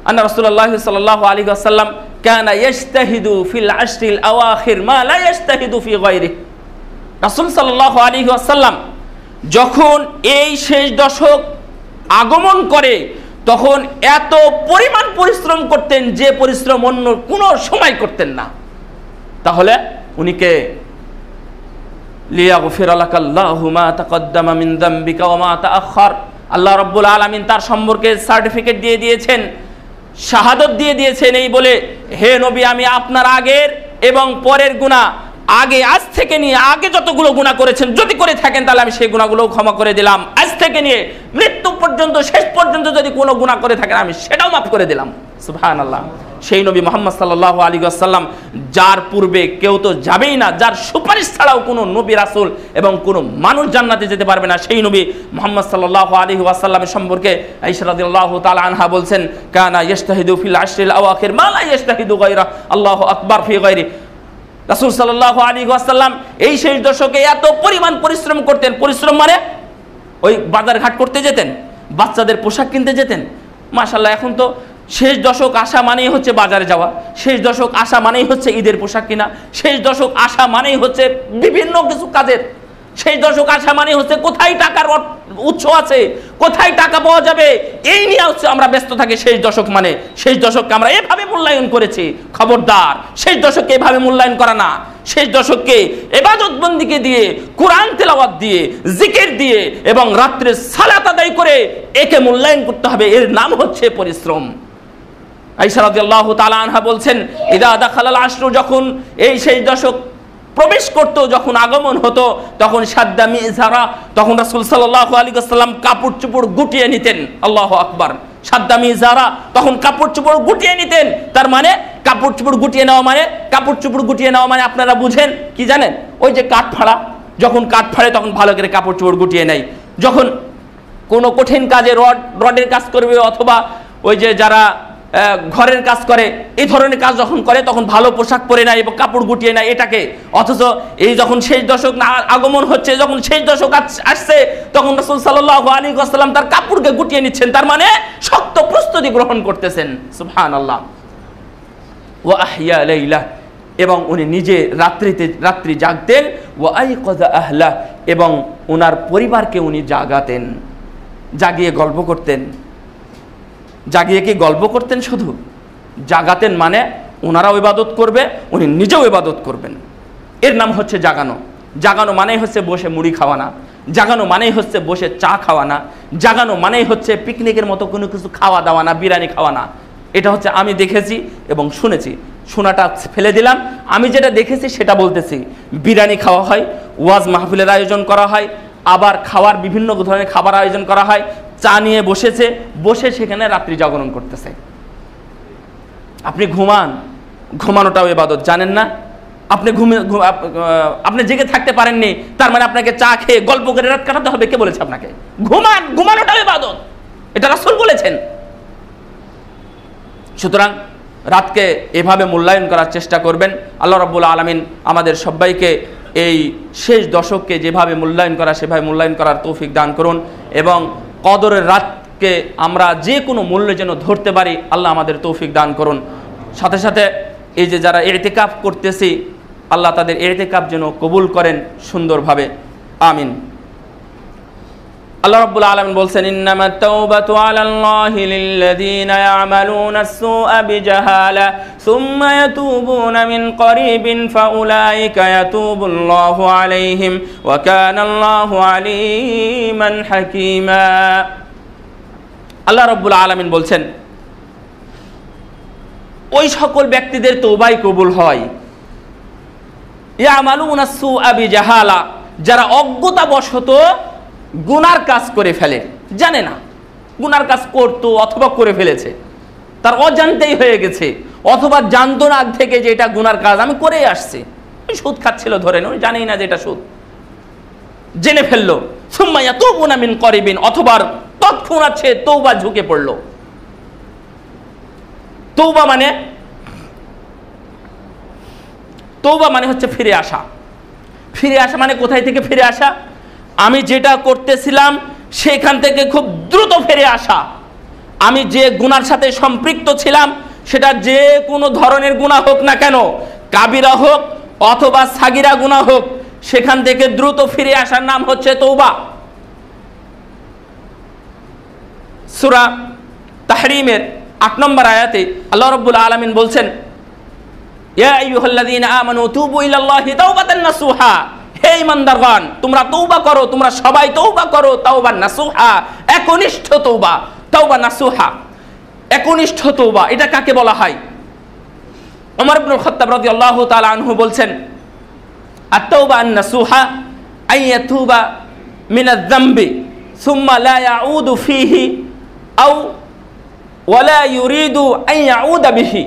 আন্না রাসূলুল্লাহ সাল্লাল্লাহু আলাইহি ওয়াসাল্লাম কানা ইয়াজতাহিদু ফিল আশরিল আওয়াখির মা লা ইয়াজতাহিদু ফি গায়রিহি। রাসূল সাল্লাল্লাহু আলাইহি ওয়াসাল্লাম যখন এই শেষ দশক আগমন করে তখন এত পরিমাণ পরিশ্রম করতেন যে পরিশ্রম অন্য কোনো সময় করতেন না। তাহলে উনিকে লিয়াগফির লাকাল্লাহু মা তাকদ্দামা মিন যামবিকা ওয়া মা তাআখার, আল্লাহ রাব্বুল আলামিন তার সম্পর্কে সার্টিফিকেট দিয়ে দিয়েছেন, শাহাদত দিয়ে দিয়েছেন এই বলে, হে নবী আমি আপনার আগের এবং পরের গুনাহ, আজ থেকে নিয়ে আগে যতগুলো গুনাহ করেছেন যদি করে থাকেন তাহলে আমি সেই গুনাহগুলো ক্ষমা করে দিলাম, আজ থেকে নিয়ে মৃত্যু পর্যন্ত, শেষ পর্যন্ত যদি কোনো গুনাহ করে থাকেন আমি সেটাও মাফ করে দিলাম। সুবহানাল্লাহ। সেই নবী মুহাম্মদ সাল্লাল্লাহু আলাইহি ওয়াসাল্লাম, যার পূর্বে কেউ তো যাবেই না, যার সুপারিশ ছাড়াও কোনো নবী রাসূল এবং কোনো মানুষ জান্নাতে যেতে পারবে না, সেই নবী মুহাম্মদ সাল্লাল্লাহু আলাইহি ওয়াসাল্লামের সম্পর্কে আয়েশা রাদিয়াল্লাহু তাআলা আনহা বলছেন, কানা ইজতাহিদু ফিল আশরিল আওয়াখির মা লা ইজতাহিদু গায়রা, আল্লাহু আকবার ফি গায়রি। রাসূল সাল্লাল্লাহু আলাইহি ওয়াসাল্লাম এই শেষ দশকে এত পরিমাণ পরিশ্রম করতেন। পরিশ্রম মানে ওই বাজার ঘাট করতে যেতেন, বাচ্চাদের পোশাক কিনতে যেতেন। মাশাআল্লাহ, এখন তো শেষ দশক আসা মানেই হচ্ছে বাজারে যাওয়া, শেষ দশক আসা মানেই হচ্ছে ঈদের পোশাক কিনা, শেষ দশক আসা মানেই হচ্ছে বিভিন্ন কিছু কাজের, শেষ দশক আসা মানেই হচ্ছে কোথায় টাকার উৎস আছে, কোথায় টাকা পাওয়া যাবে, এই নিয়ে হচ্ছে আমরা ব্যস্ত থাকি। শেষ দশক মানে শেষ দশককে আমরা এভাবে মূল্যায়ন করেছি। খবরদার, শেষ দশককে এভাবে মূল্যায়ন করা না। শেষ দশককে ইবাদত বন্দিকে দিয়ে, কোরআন তেলাওয়াত দিয়ে, জিকির দিয়ে এবং রাত্রে সালাত আদায় করে একে মূল্যায়ন করতে হবে। এর নাম হচ্ছে পরিশ্রম। আয়েশা রাদিয়াল্লাহু তাআলা আনহা বলছেন, ইদা দাখালাল আশরু, যখন এই শেষ দশক প্রবেশ করতো, যখন আগমন হতো, তখন সাদ্দা মিজারা, তখন রাসূল সাল্লাল্লাহু আলাইহি ওয়াসাল্লাম কাপড় চোপড় গুটিয়ে নিতেন। আল্লাহু আকবার। সাদ্দা মিজারা, তখন কাপড় চোপড় গুটিয়ে নিতেন। তার মানে কাপড় চোপড় গুটিয়ে নেওয়া মানে, কাপড় চোপড় গুটিয়ে নেওয়া মানে আপনারা বুঝেন কি জানেন? ওই যে কাঠ ফাড়া, যখন কাঠ ফাড়ে তখন ভালো করে কাপড় চোপড় গুটিয়ে নেয়। যখন কোনো কঠিন কাজে রডের কাজ করবে অথবা ওই যে যারা ঘরের কাজ করে, এই ধরনের কাজ যখন করে তখন ভালো পোশাক পরে নেয় এবং কাপড় গুটিয়ে নেয় এটাকে। অথচ এই যখন শেষ দশক আগমন হচ্ছে, যখন শেষ দশক আসছে, তখন রাসূল সাল্লাল্লাহু আলাইহি ওয়াসাল্লাম তার কাপড়কে গুটিয়ে নিচ্ছেন। তার মানে শক্ত প্রস্তুতি গ্রহণ করতেছেন। সুবহানাল্লাহ। ওয়া আহইয়া লাইলা, এবং উনি নিজে রাত্রি জাগতেন। ওয়া আইকাযা আহলা, এবং ওনার পরিবারকে উনি জাগাতেন, জাগিয়ে গল্প করতেন। জাগিয়ে কি গল্প করতেন? শুধু জাগাতেন মানে ওনারাও ইবাদত করবে, উনি নিজেও ইবাদত করবেন। এর নাম হচ্ছে জাগানো। জাগানো মানেই হচ্ছে বসে মুড়ি খাওয়া না, জাগানো মানেই হচ্ছে বসে চা খাওয়া না, জাগানো মানেই হচ্ছে পিকনিকের মতো কোনো কিছু খাওয়া দাওয়া না, বিরিয়ানি খাওয়া না। এটা হচ্ছে আমি দেখেছি এবং শুনেছি, শোনাটা ফেলে দিলাম। আমি যেটা দেখেছি সেটা বলতেছি। বিরিয়ানি খাওয়া হয়, ওয়াজ মাহফিলের আয়োজন করা হয়, আবার খাওয়ার বিভিন্ন ধরনের খাবার আয়োজন করা হয়। চা নিয়ে বসেছে, বসে সেখানে রাত্রি জাগরণ করতেছে। আপনি ঘুমানোটাও ইবাদত, জানেন না? আপনি জেগে থাকতে পারেননি, তার মানে আপনাকে চা খেয়ে গল্প করে রাত কাটাতে হবে? কে বলেছে আপনাকে? ঘুমানোটাও ইবাদত, এটা রাসূল বলেছেন। সুতরাং রাতকে এভাবে মূল্যায়ন করার চেষ্টা করবেন। আল্লাহ রাব্বুল আলামিন আমাদের সবাইকে এই শেষ দশককে যেভাবে মূল্যায়ন করা সেভাবে মূল্যায়ন করার তৌফিক দান করুন, এবং কদরের রাতকে আমরা যে কোনো মূল্যে যেন ধরতে পারি, আল্লাহ আমাদের তৌফিক দান করুন। সাথে সাথে এই যে যারা ইতিকাফ করতেছি, আল্লাহ তাদের ইতিকাফ যেন কবুল করেন সুন্দরভাবে, আমিন। আল্লাহ রাব্বুল আলামিন বলছেন, ইন্নামাত তাওবাতু আলাল্লাহি লিল্লাযীনা ইয়ামালুনা আস-সুআ বিজাহালা সুম্মা ইয়াতুবুনা মিন করিবিন ফাউলাইকা ইয়াতুবুল্লাহু আলাইহিম ওয়া কানাল্লাহু আলীমান হাকীমা। আল্লাহ রাব্বুল আলামিন বলছেন, ওই সকল ব্যক্তিদের তওবাই কবুল হয়, ইয়ামালুনা আস-সুআ বিজাহালা, যারা অজ্ঞতাবশত গুনার কাজ করে ফেলে, জানে না গুনার কাজ করতো অথবা করে ফেলেছে, তার অজান্তেই হয়ে গেছে, অথবা জানতো না আগ থেকে যে এটা গুনার কাজ, আমি করেই আসছি। সুদ খাচ্ছিল ধরেন, উনি জানেই না যে এটা সুদ, জেনে ফেললো। সুম্মা ইয়াতুবুনা মিন করিবিন, অথবা তৎক্ষণাৎ সে তওবা ঝুঁকে পড়লো। তওবা মানে হচ্ছে ফিরে আসা। ফিরে আসা মানে কোথায় থেকে ফিরে আসা? আমি যেটা করতেছিলাম সেখান থেকে খুব দ্রুত ফিরে আসা। আমি যে গুনার সাথে সম্পৃক্ত ছিলাম, সেটা যে কোনো ধরনের গুনাহ হোক না কেন, কাবিরা হোক অথবা সাগিরা গুনাহ হোক, সেখান থেকে দ্রুত ফিরে আসার নাম হচ্ছে তওবা। সূরা তাহরিমের ৮ নম্বর আয়াতে আল্লাহ রাব্বুল আলামিন বলছেন, ইয়া আইয়ুহাল্লাযীনা আমানু তুবু ইলাল্লাহি তাওবাতান নাসুহা, হে ঈমানদারগণ তোমরা তওবা করো, তোমরা সবাই তওবা করো, তাওবা নাসুহা, একনিষ্ঠ তওবা। তাওবা নাসুহা, একনিষ্ঠ তওবা, এটা কাকে বলা হয়? ওমর ইবনুল খাত্তাব রাদিয়াল্লাহু তাআলা আনহু বলছেন, আত-তাওবা আন-নাসুহা আন ইয়াতুবা মিনায-যামবি সুম্মা লা ইয়াউদু ফীহি আও ওয়ালা ইউরিদু আন ইয়াউদা বিহি।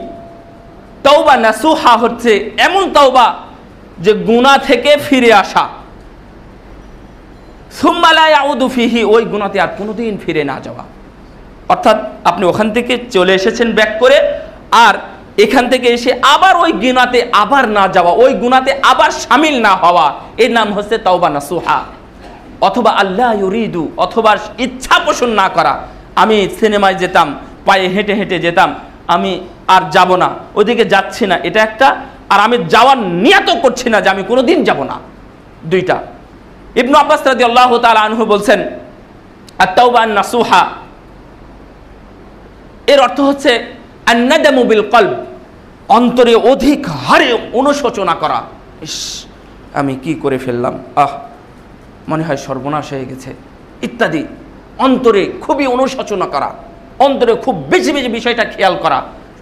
তাওবা নাসুহা হচ্ছে এমন তাওবা যে গুনাহ থেকে ফিরে আসা। সুম্মা লা ইয়াউদু ফীহি, ওই গুনাহতে আর কোনোদিন ফিরে না যাওয়া। অর্থাৎ আপনি ওখান থেকে চলে এসেছেন ব্যাক করে, আর এখান থেকে এসে আবার ওই গুনাহতে আবার না যাওয়া, ওই গুনাহতে আবার শামিল না হওয়া, এর নাম হচ্ছে তাওবা নাসুহা। অথবা আল্লাহ ইউরিদু, অথবা ইচ্ছা পোষণ না করা। আমি সিনেমায় যেতাম, পায়ে হেঁটে হেঁটে যেতাম, আমি আর যাব না, ওদিকে যাচ্ছি না, এটা একটা। আর আমি যাওয়ার নিয়ত করছি না যে আমি কোনোদিন যাব না, দুইটা। ইবনু আব্বাস রাদিয়াল্লাহু তাআলা আনহু বলছেন আত-তাওবা আন-নাসুহা এর অর্থ হচ্ছে আন-নাদামু বিল কলব, অন্তরে অধিক হারে অনুশোচনা করা। ইস, আমি কি করে ফেললাম, মনে হয় সর্বনাশ হয়ে গেছে ইত্যাদি। অন্তরে খুবই অনুশোচনা করা, অন্তরে খুব বেশি বেশি বিষয়টা খেয়াল করা।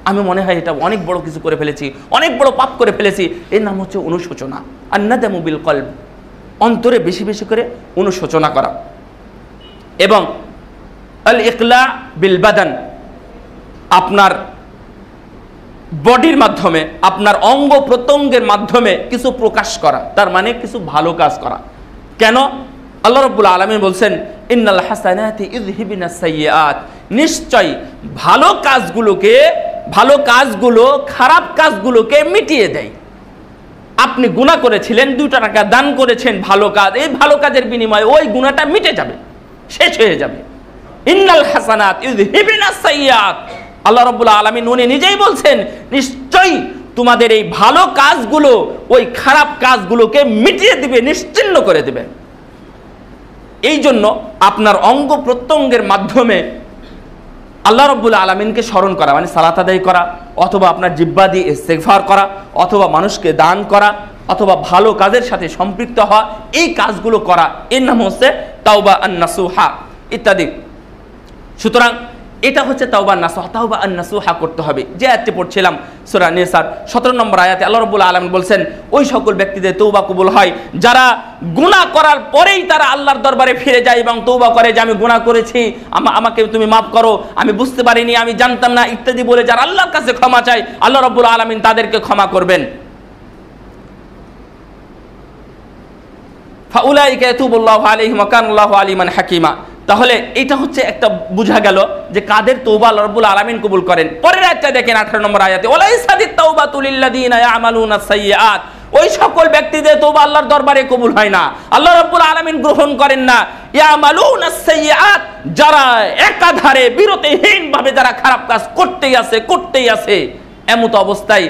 আমি মনে হয় এটা অনেক বড় কিছু করে ফেলেছি, অনেক বড় পাপ করে ফেলেছি, এর নাম হচ্ছে অনুশোচনা। আন-নাদামু বিল কলব, অন্তরে বেশি বেশি করে অনুশোচনা করা। এবং আল ইকলা বিল বাদান, আপনার বডির মাধ্যমে, আপনার অঙ্গ প্রত্যঙ্গের মাধ্যমে কিছু প্রকাশ করা, তার মানে কিছু ভালো কাজ করা। কেন? আল্লাহ রাব্বুল আলামিন বলছেন ইন্নাল হাসানাতি ইযহিবিনাস সাইয়্যাত, নিশ্চয় ভালো কাজগুলো খারাপ কাজগুলোকে মিটিয়ে দেয়। আপনি গুনাহ করেছিলেন, 2 টাকা দান করেছেন, ভালো কাজ, এই ভালো কাজের বিনিময়ে ওই গুনাহটা মিটে যাবে, শেষ হয়ে যাবে। ইন্নাল হাসানাত ইযহিবিনাস সাইয়্যাত, আল্লাহ রাব্বুল আলামিন উনি নিজেই বলছেন নিশ্চয়ই তোমাদের এই ভালো কাজগুলো ওই খারাপ কাজগুলোকে মিটিয়ে দিবে, নিশ্চিহ্ন করে দিবে। এই জন্য আপনার অঙ্গ প্রত্যঙ্গের মাধ্যমে আল্লাহ রাব্বুল আলামিনকে স্মরণ করা, মানে সালাত আদায় করা, অথবা আপনার জিহ্বা দিয়ে ইস্তেগফার করা, অথবা মানুষকে দান করা, অথবা ভালো কাজের সাথে সম্পৃক্ত হওয়া, এই কাজগুলো করা, এর নাম হচ্ছে তাওবা আন-নাসুহা ইত্যাদি। সুতরাং এটা হচ্ছে তাওবা নাসুহা। তাওবা আন-নাসুহা করতে হবে। যে আয়াতটি পড়ছিলাম সূরা নিসার 17 নম্বর আয়াতে আল্লাহ রাব্বুল আলামিন বলছেন ওই সকল ব্যক্তিদের তওবা কবুল হয় যারা গুনাহ করার পরেই তারা আল্লাহর দরবারে ফিরে যায় এবং তওবা করে যে আমি গুনাহ করেছি, আমাকে তুমি মাফ করো, আমি বুঝতে পারিনি, আমি জানতাম না ইত্যাদি বলে যারা আল্লাহর কাছে ক্ষমা চায়, আল্লাহ রাব্বুল আলামিন তাদেরকে ক্ষমা করবেন। ফাউলাইকা ইয়াতুবুল্লাহু আলাইহিম ওয়া কানাল্লাহু আলিমান হাকিমা। তাহলে এটা হচ্ছে একটা বোঝা গেল যে কাদের তওবা আল্লাহ রাব্বুল আলামিন কবুল করেন। পরের আয়াতটা দেখেন 18 নম্বর আয়াতে ওয়ালাইসাতিত তাওবাতু লিল্লাযিনা ইয়ামালুনাস সাইয়্যাত, ওই সকল ব্যক্তিদের তওবা আল্লাহর দরবারে কবুল হয় না, আল্লাহ রাব্বুল আলামিন গ্রহণ করেন না। ইয়ামালুনাস সাইয়্যাত, যারা একাধারে বিরতিহীনভাবে যারা খারাপ কাজ করতেই আছে এমত অবস্থায়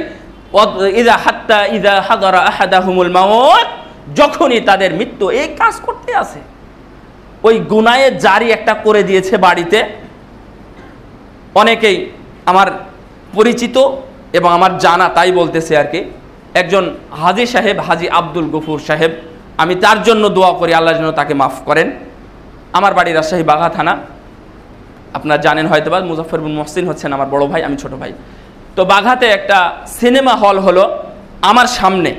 ইযা হাদারা আহাদাহুমুল মাউত, যখনই তাদের মৃত্যু, এই কাজ করতে আছে, ওই গুনাহের জারি একটা করে দিয়েছে বাড়িতে। অনেকেই আমার পরিচিত এবং আমার জানা, তাই বলতেছে আর কি, একজন হাজী সাহেব, হাজী আব্দুল গফুর সাহেব, আমি তার জন্য দোয়া করি আল্লাহ যেন তাকে মাফ করেন। আমার বাড়ি রাজশাহী বাঘা থানা, আপনারা জানেন হয়তো বা, মুজাফফর বিন মুহসিন হচ্ছেন আমার বড় ভাই, আমি ছোট ভাই। তো বাঘাতে একটা সিনেমা হল হলো আমার সামনে,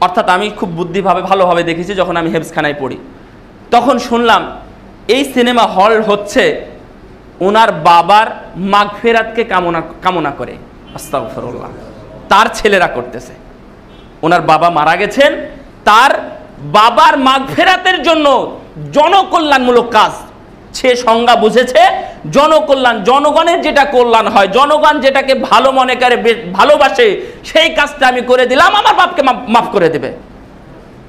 অর্থাৎ আমি খুব বুদ্ধিভাবে ভালোভাবে দেখেছি যখন আমি হেফজখানায় পড়ি। তখন শুনলাম এই সিনেমা হল হচ্ছে ওনার বাবার মাগফিরাতকে কামনা করে, আস্তাগফিরুল্লাহ, তার ছেলেরা করতেছে। ওনার বাবা মারা গেছেন, তার বাবার মাগফিরাতের জন্য জনকল্যাণমূলক কাজ, সে সংজ্ঞা বুঝেছে জনকল্যাণ, জনগণের যেটা কল্যাণ হয়, জনগণ যেটাকে ভালো মনে করে, ভালোবাসে, সেই কাজটা আমি করে দিলাম, আমার বাপকে মাফ করে দেবে।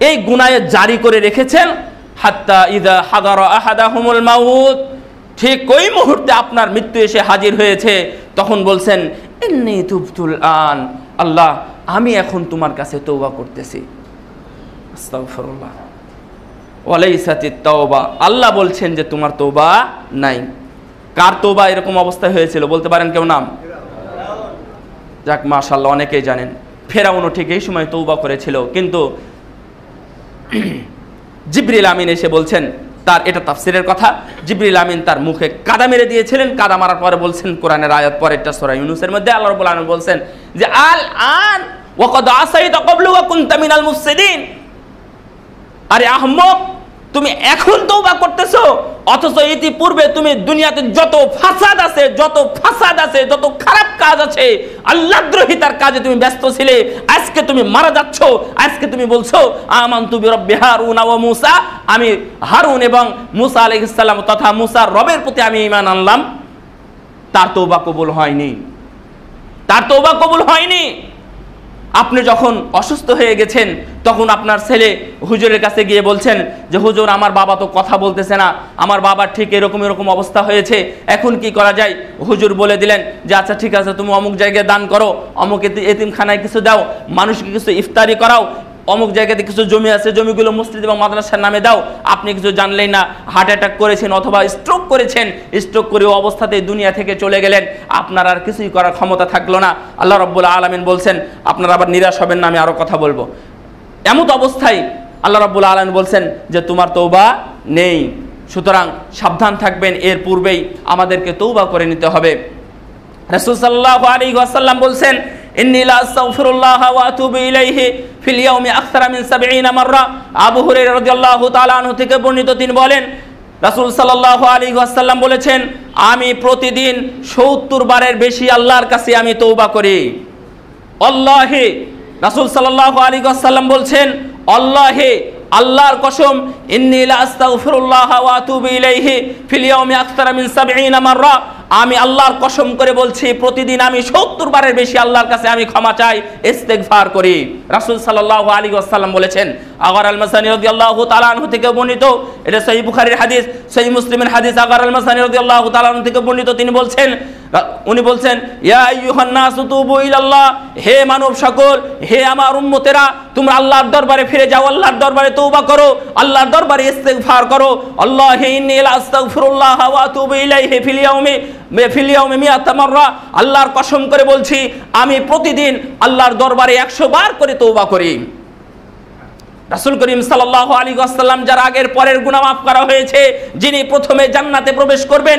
এই গুনাহে জারি করে রেখেছেন। হাত্তা ইযা হাদারা আহাদাহুমুল মাউত, ঠিক ওই মুহূর্তে আপনার মৃত্যু এসে হাজির হয়েছে, তখন বলছেন ইন্নী তুবতুল আন, আল্লাহ আমি এখন তোমার কাছে তওবা করতেছি। আস্তাগফিরুল্লাহ। ওয়ালাইসাতিত তাওবা, আল্লাহ বলছেন যে তোমার তওবা নাই। কার তওবা এরকম অবস্থায় হয়েছিল বলতে পারেন কেউ নাম? যাক, মাশাআল্লাহ, অনেকেই জানেন। ফেরাউনও ঠিক এই সময় তওবা করেছিল, কিন্তু জিবরিল আমিন এসে বলছেন, তার এটা তাফসীরের কথা, জিবরিল আমিন তার মুখে কাদা মেরে দিয়েছিলেন। কাদা মারার পরে বলছেন, কোরআনের আয়াত পরেরটা সূরা ইউনূসের মধ্যে আল্লাহ রাব্বুল আলামিন বলছেন যে আল আন ওয়া ক্বাদ আসাইতা ক্বাবলু ওয়া কুনতা মিনাল মুফসিদিন, আরে আহমক, তুমি এখন তওবা করতেছো, অথচ ইতিপূর্বে তুমি দুনিয়াতে যত ফাসাদ আছে, যত খারাপ কাজ আছে, আল্লাহদ্রোহিতার কাজে তুমি ব্যস্ত ছিলে। আজকে তুমি মারা যাচ্ছ, আজকে তুমি বলছো আমানতু বিরব্বি হারুন ওয়া মূসা, আমি হারুন এবং মূসা আলাইহিস সালাম তথা মূসার রবের প্রতি আমি ঈমান আনলাম। তার তওবা কবুল হয়নি। আপনি যখন অসুস্থ হয়ে গেছেন, তখন আপনার ছেলে হুজুরের কাছে গিয়ে বলছেন যে হুজুর, আমার বাবা তো কথা বলতেছে না, আমার বাবার ঠিক এরকম অবস্থা হয়েছে, এখন কি করা যায়? হুজুর বলে দিলেন যে আচ্ছা ঠিক আছে, তুমি অমুক জায়গায় দান করো, অমুক এতিমখানায় কিছু দাও, মানুষকে কিছু ইফতারি করাও, অমুক জায়গাতে কিছু জমি আছে, জমিগুলো মসজিদ এবং মাদ্রাসার নামে দাও। আপনি কিছু জানলেই না, হার্ট অ্যাটাক করেছেন অথবা স্ট্রোক করেছেন, স্ট্রোক করে অবস্থাতেই দুনিয়া থেকে চলে গেলেন, আপনার আর কিছুই করার ক্ষমতা থাকলো না। আল্লাহ রাব্বুল আলামিন বলছেন, আপনারা আবার নিরাশ হবেন না, আমি আরো কথা বলবো। এমত অবস্থায় আল্লাহ রাব্বুল আলামিন বলছেন যে তোমার তওবা নেই, সুতরাং সাবধান থাকবেন, এর পূর্বেই আমাদেরকে তওবা করে নিতে হবে। রাসূল সাল্লাল্লাহু আলাইহি ওয়াসাল্লাম বলছেন, ইন্নী লা আস্তাগফিরুল্লাহ ওয়া আতুবু ইলাইহি ফিল ইয়াউমি আকসারা মিন 70 মাররা। আবু হুরায়রা রাদিয়াল্লাহু তাআলা আনহু থেকে বর্ণিত, তিনি বলেন রাসূল সাল্লাল্লাহু আলাইহি ওয়াসাল্লাম বলেছেন, আমি প্রতিদিন 70 বারের বেশি আল্লাহর কাছে আমি তওবা করি। আল্লাহে, রাসূল সাল্লাল্লাহু আলাইহি ওয়াসাল্লাম বলছেন, আল্লাহে, আল্লাহর কসম, ইন্নী লা আস্তাগফিরুল্লাহ ওয়া আতুবু ইলাইহি ফিল ইয়াউমি আকসারা মিন 70 মাররা, আমি আল্লাহর কসম করে বলছি, প্রতিদিন আমি 70 বারের বেশি আল্লাহর কাছে আমি ক্ষমা চাই, ইস্তেগফার করি। রাসূল সাল্লাল্লাহু আলাইহি ওয়াসাল্লাম বলেছেন। আগার আল মাসানি রাদিয়াল্লাহু তাআলা আনহু থেকে বর্ণিত, এটা সহিহ বুখারীর হাদিস, সহিহ মুসলিমের হাদিস। আগার আল মাসানি রাদিয়াল্লাহু তাআলা আনহু থেকে বর্ণিত, উনি বলছেন, ইয়া আইয়ুহান নাসু তুবু ইলাল্লাহ, হে মানব সকল, হে আমার উম্মতেরা, তোমরা আল্লাহর দরবারে ফিরে যাও, আল্লাহর দরবারে তওবা করো, আল্লাহর দরবারে ইস্তেগফার করো। আল্লাহি ইন্নী লা আস্তাগফিরুল্লাহ ওয়া আতুবু ইলাইহি ফিল ইয়াউমি মিআতা মাররা, আল্লাহর কসম করে বলছি, আমি প্রতিদিন আল্লাহর দরবারে 100 বার করে তওবা করি। রাসূল করিম সাল্লাল্লাহু আলাইহি ওয়াসাল্লাম, যার আগের পরের গুনাহ মাফ করা হয়েছে, যিনি প্রথমে জান্নাতে প্রবেশ করবেন,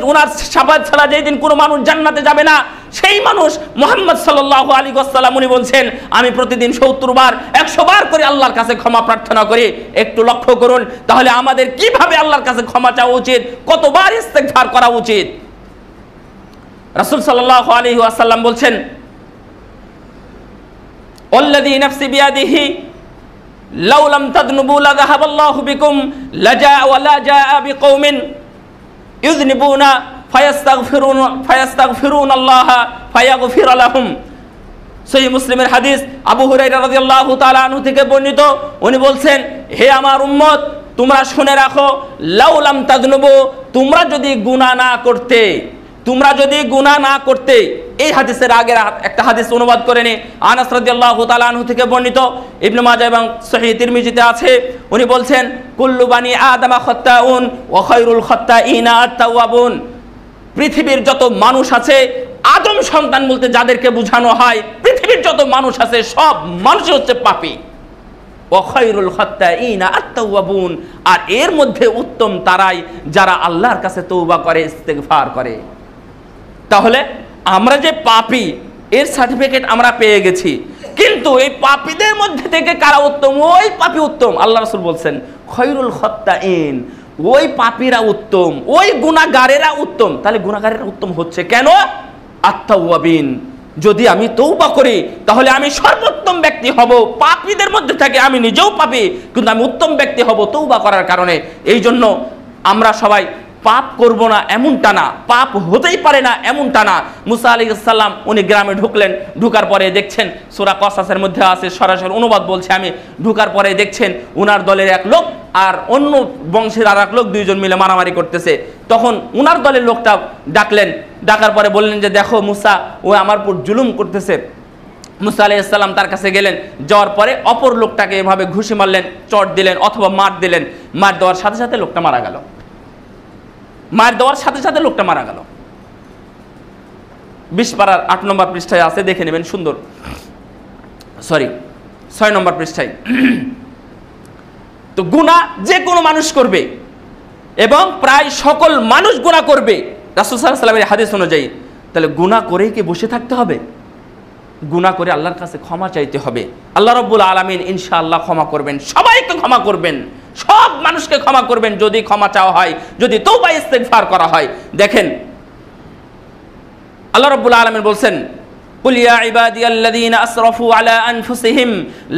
উনার শাফাআত ছাড়া যেই দিন কোনো মানুষ জান্নাতে যাবে না, সেই মানুষ মুহাম্মদ সাল্লাল্লাহু আলাইহি ওয়াসাল্লাম, উনি বলছেন, আমি প্রতিদিন 70 বার 100 বার করে আল্লাহর কাছে ক্ষমা প্রার্থনা করি। একটু লক্ষ্য করুন, তাহলে আমাদের কিভাবে আল্লাহর কাছে ক্ষমা চাওয়া উচিত, কতবার ইস্তেগফার করা উচিত। রাসূল সাল্লাল্লাহু আলাইহি ওয়াসাল্লাম বলছেন, আল্লাযী নাফসি বিয়াদিহি লাউ লাম তাযনুবু লাযাহাবাল্লাহু বিকুম লাজা ওয়া লাজা বিকৌমিন ইউযনিবুনা ফায়াস্তাগফিরুনাল্লাহা ফায়াগফির লাহুম। সহিহ মুসলিমের হাদিস। আবু হুরায়রা রাদিয়াল্লাহু তাআলা আনহু থেকে বর্ণিত, উনি বলছেন, হে আমার উম্মত, তোমরা শুনে রাখো, লাউ লাম তাযনুবু, তোমরা যদি গুনাহ না করতে, এই হাদিসের আগের একটা হাদিস অনুবাদ করে নে। আনাস রাদিয়াল্লাহু তাআলা আনহু থেকে বর্ণিত, ইবনে মাজাহ এবং সহিহ তিরমিজিতে আছে, উনি বলছেন, কুল্লু বানি আদামা খাত্তাউন ওয়া খায়রুল খাত্তাইনা আত-তাওয়াবুন, পৃথিবীর যত মানুষ আছে, আদম সন্তান বলতে যাদেরকে বোঝানো হয়, পৃথিবীর যত মানুষ আছে সব মানুষ হচ্ছে পাপী। ওয়া খায়রুল খাত্তাইনা আত-তাওয়াবুন, আর এর মধ্যে উত্তম তারাই যারা আল্লাহর কাছে তওবা করে, ইস্তেগফার করে। তাহলে আমরা যে পাপী, এর সার্টিফিকেট আমরা পেয়ে গেছি, কিন্তু এই পাপীদের মধ্যে থেকে কারা উত্তম? ওই পাপী উত্তম। আল্লাহ রাসূল বলছেন, খায়রুল খাত্তাইন, ওই পাপীরা উত্তম, ওই গুনাহগারেরা উত্তম। তাহলে গুনাহগারেরা উত্তম হচ্ছে কেন? আত-তাওয়াবিন, যদি আমি তওবা করি তাহলে আমি সর্বোত্তম ব্যক্তি হব। পাপীদের মধ্যে থেকে আমি নিজেও পাপী, কিন্তু আমি উত্তম ব্যক্তি হব তওবা করার কারণে। এই জন্য আমরা সবাই পাপ করব না এমনটা না, পাপ হতেই পারে না এমনটা না। মুসা আলাইহিস সালাম উনি গ্রামে ঢুকলেন, ঢুকার পরে দেখছেন, সূরা কসাসের মধ্যে আছে, সরাসরি অনুবাদ বলছে আমি, ঢুকার পরে দেখছেন উনার দলের এক লোক আর অন্য বংশের আর এক লোক, দুইজন মিলে মারামারি করতেছে। তখন উনার দলের লোকটা ডাকলেন, ডাকার পরে বললেন যে দেখো মুসা, ও আমার উপর জুলুম করতেছে। মুসা আলাইহিস সালাম তার কাছে গেলেন, যাওয়ার পরে অপর লোকটাকে এভাবে ঘুষি মারলেন, চট দিলেন অথবা মার দিলেন। মার দেওয়ার সাথে সাথে লোকটা মারা গেল। লোকটা মারা গেল। 20 পারার 8 নম্বর পৃষ্ঠায় আছে, দেখে নেবেন, সুন্দর, 6 নম্বর পৃষ্ঠায়। তো গুনাহ যে কোনো মানুষ করবে এবং প্রায় সকল মানুষ গুনাহ করবে রাসূল সাল্লাল্লাহু আলাইহি ওয়াসাল্লামের হাদিস অনুযায়ী। তাহলে গুনাহ করেই কি বসে থাকতে হবে? গুনাহ করে আল্লাহর কাছে ক্ষমা চাইতে হবে। আল্লাহ রাব্বুল আলামিন ইনশাআল্লাহ ক্ষমা করবেন, সবাইকে ক্ষমা করবেন, সব মানুষকে ক্ষমা করবেন যদি ক্ষমা চাওয়া হয়, যদি তওবা ইস্তেগফার করা হয়। দেখেন আল্লাহ রাব্বুল আলামিন বলছেন, কুল ইয়া ইবাদিয়াল্লাযীনা আসরাফু আলা আনফুসিহিম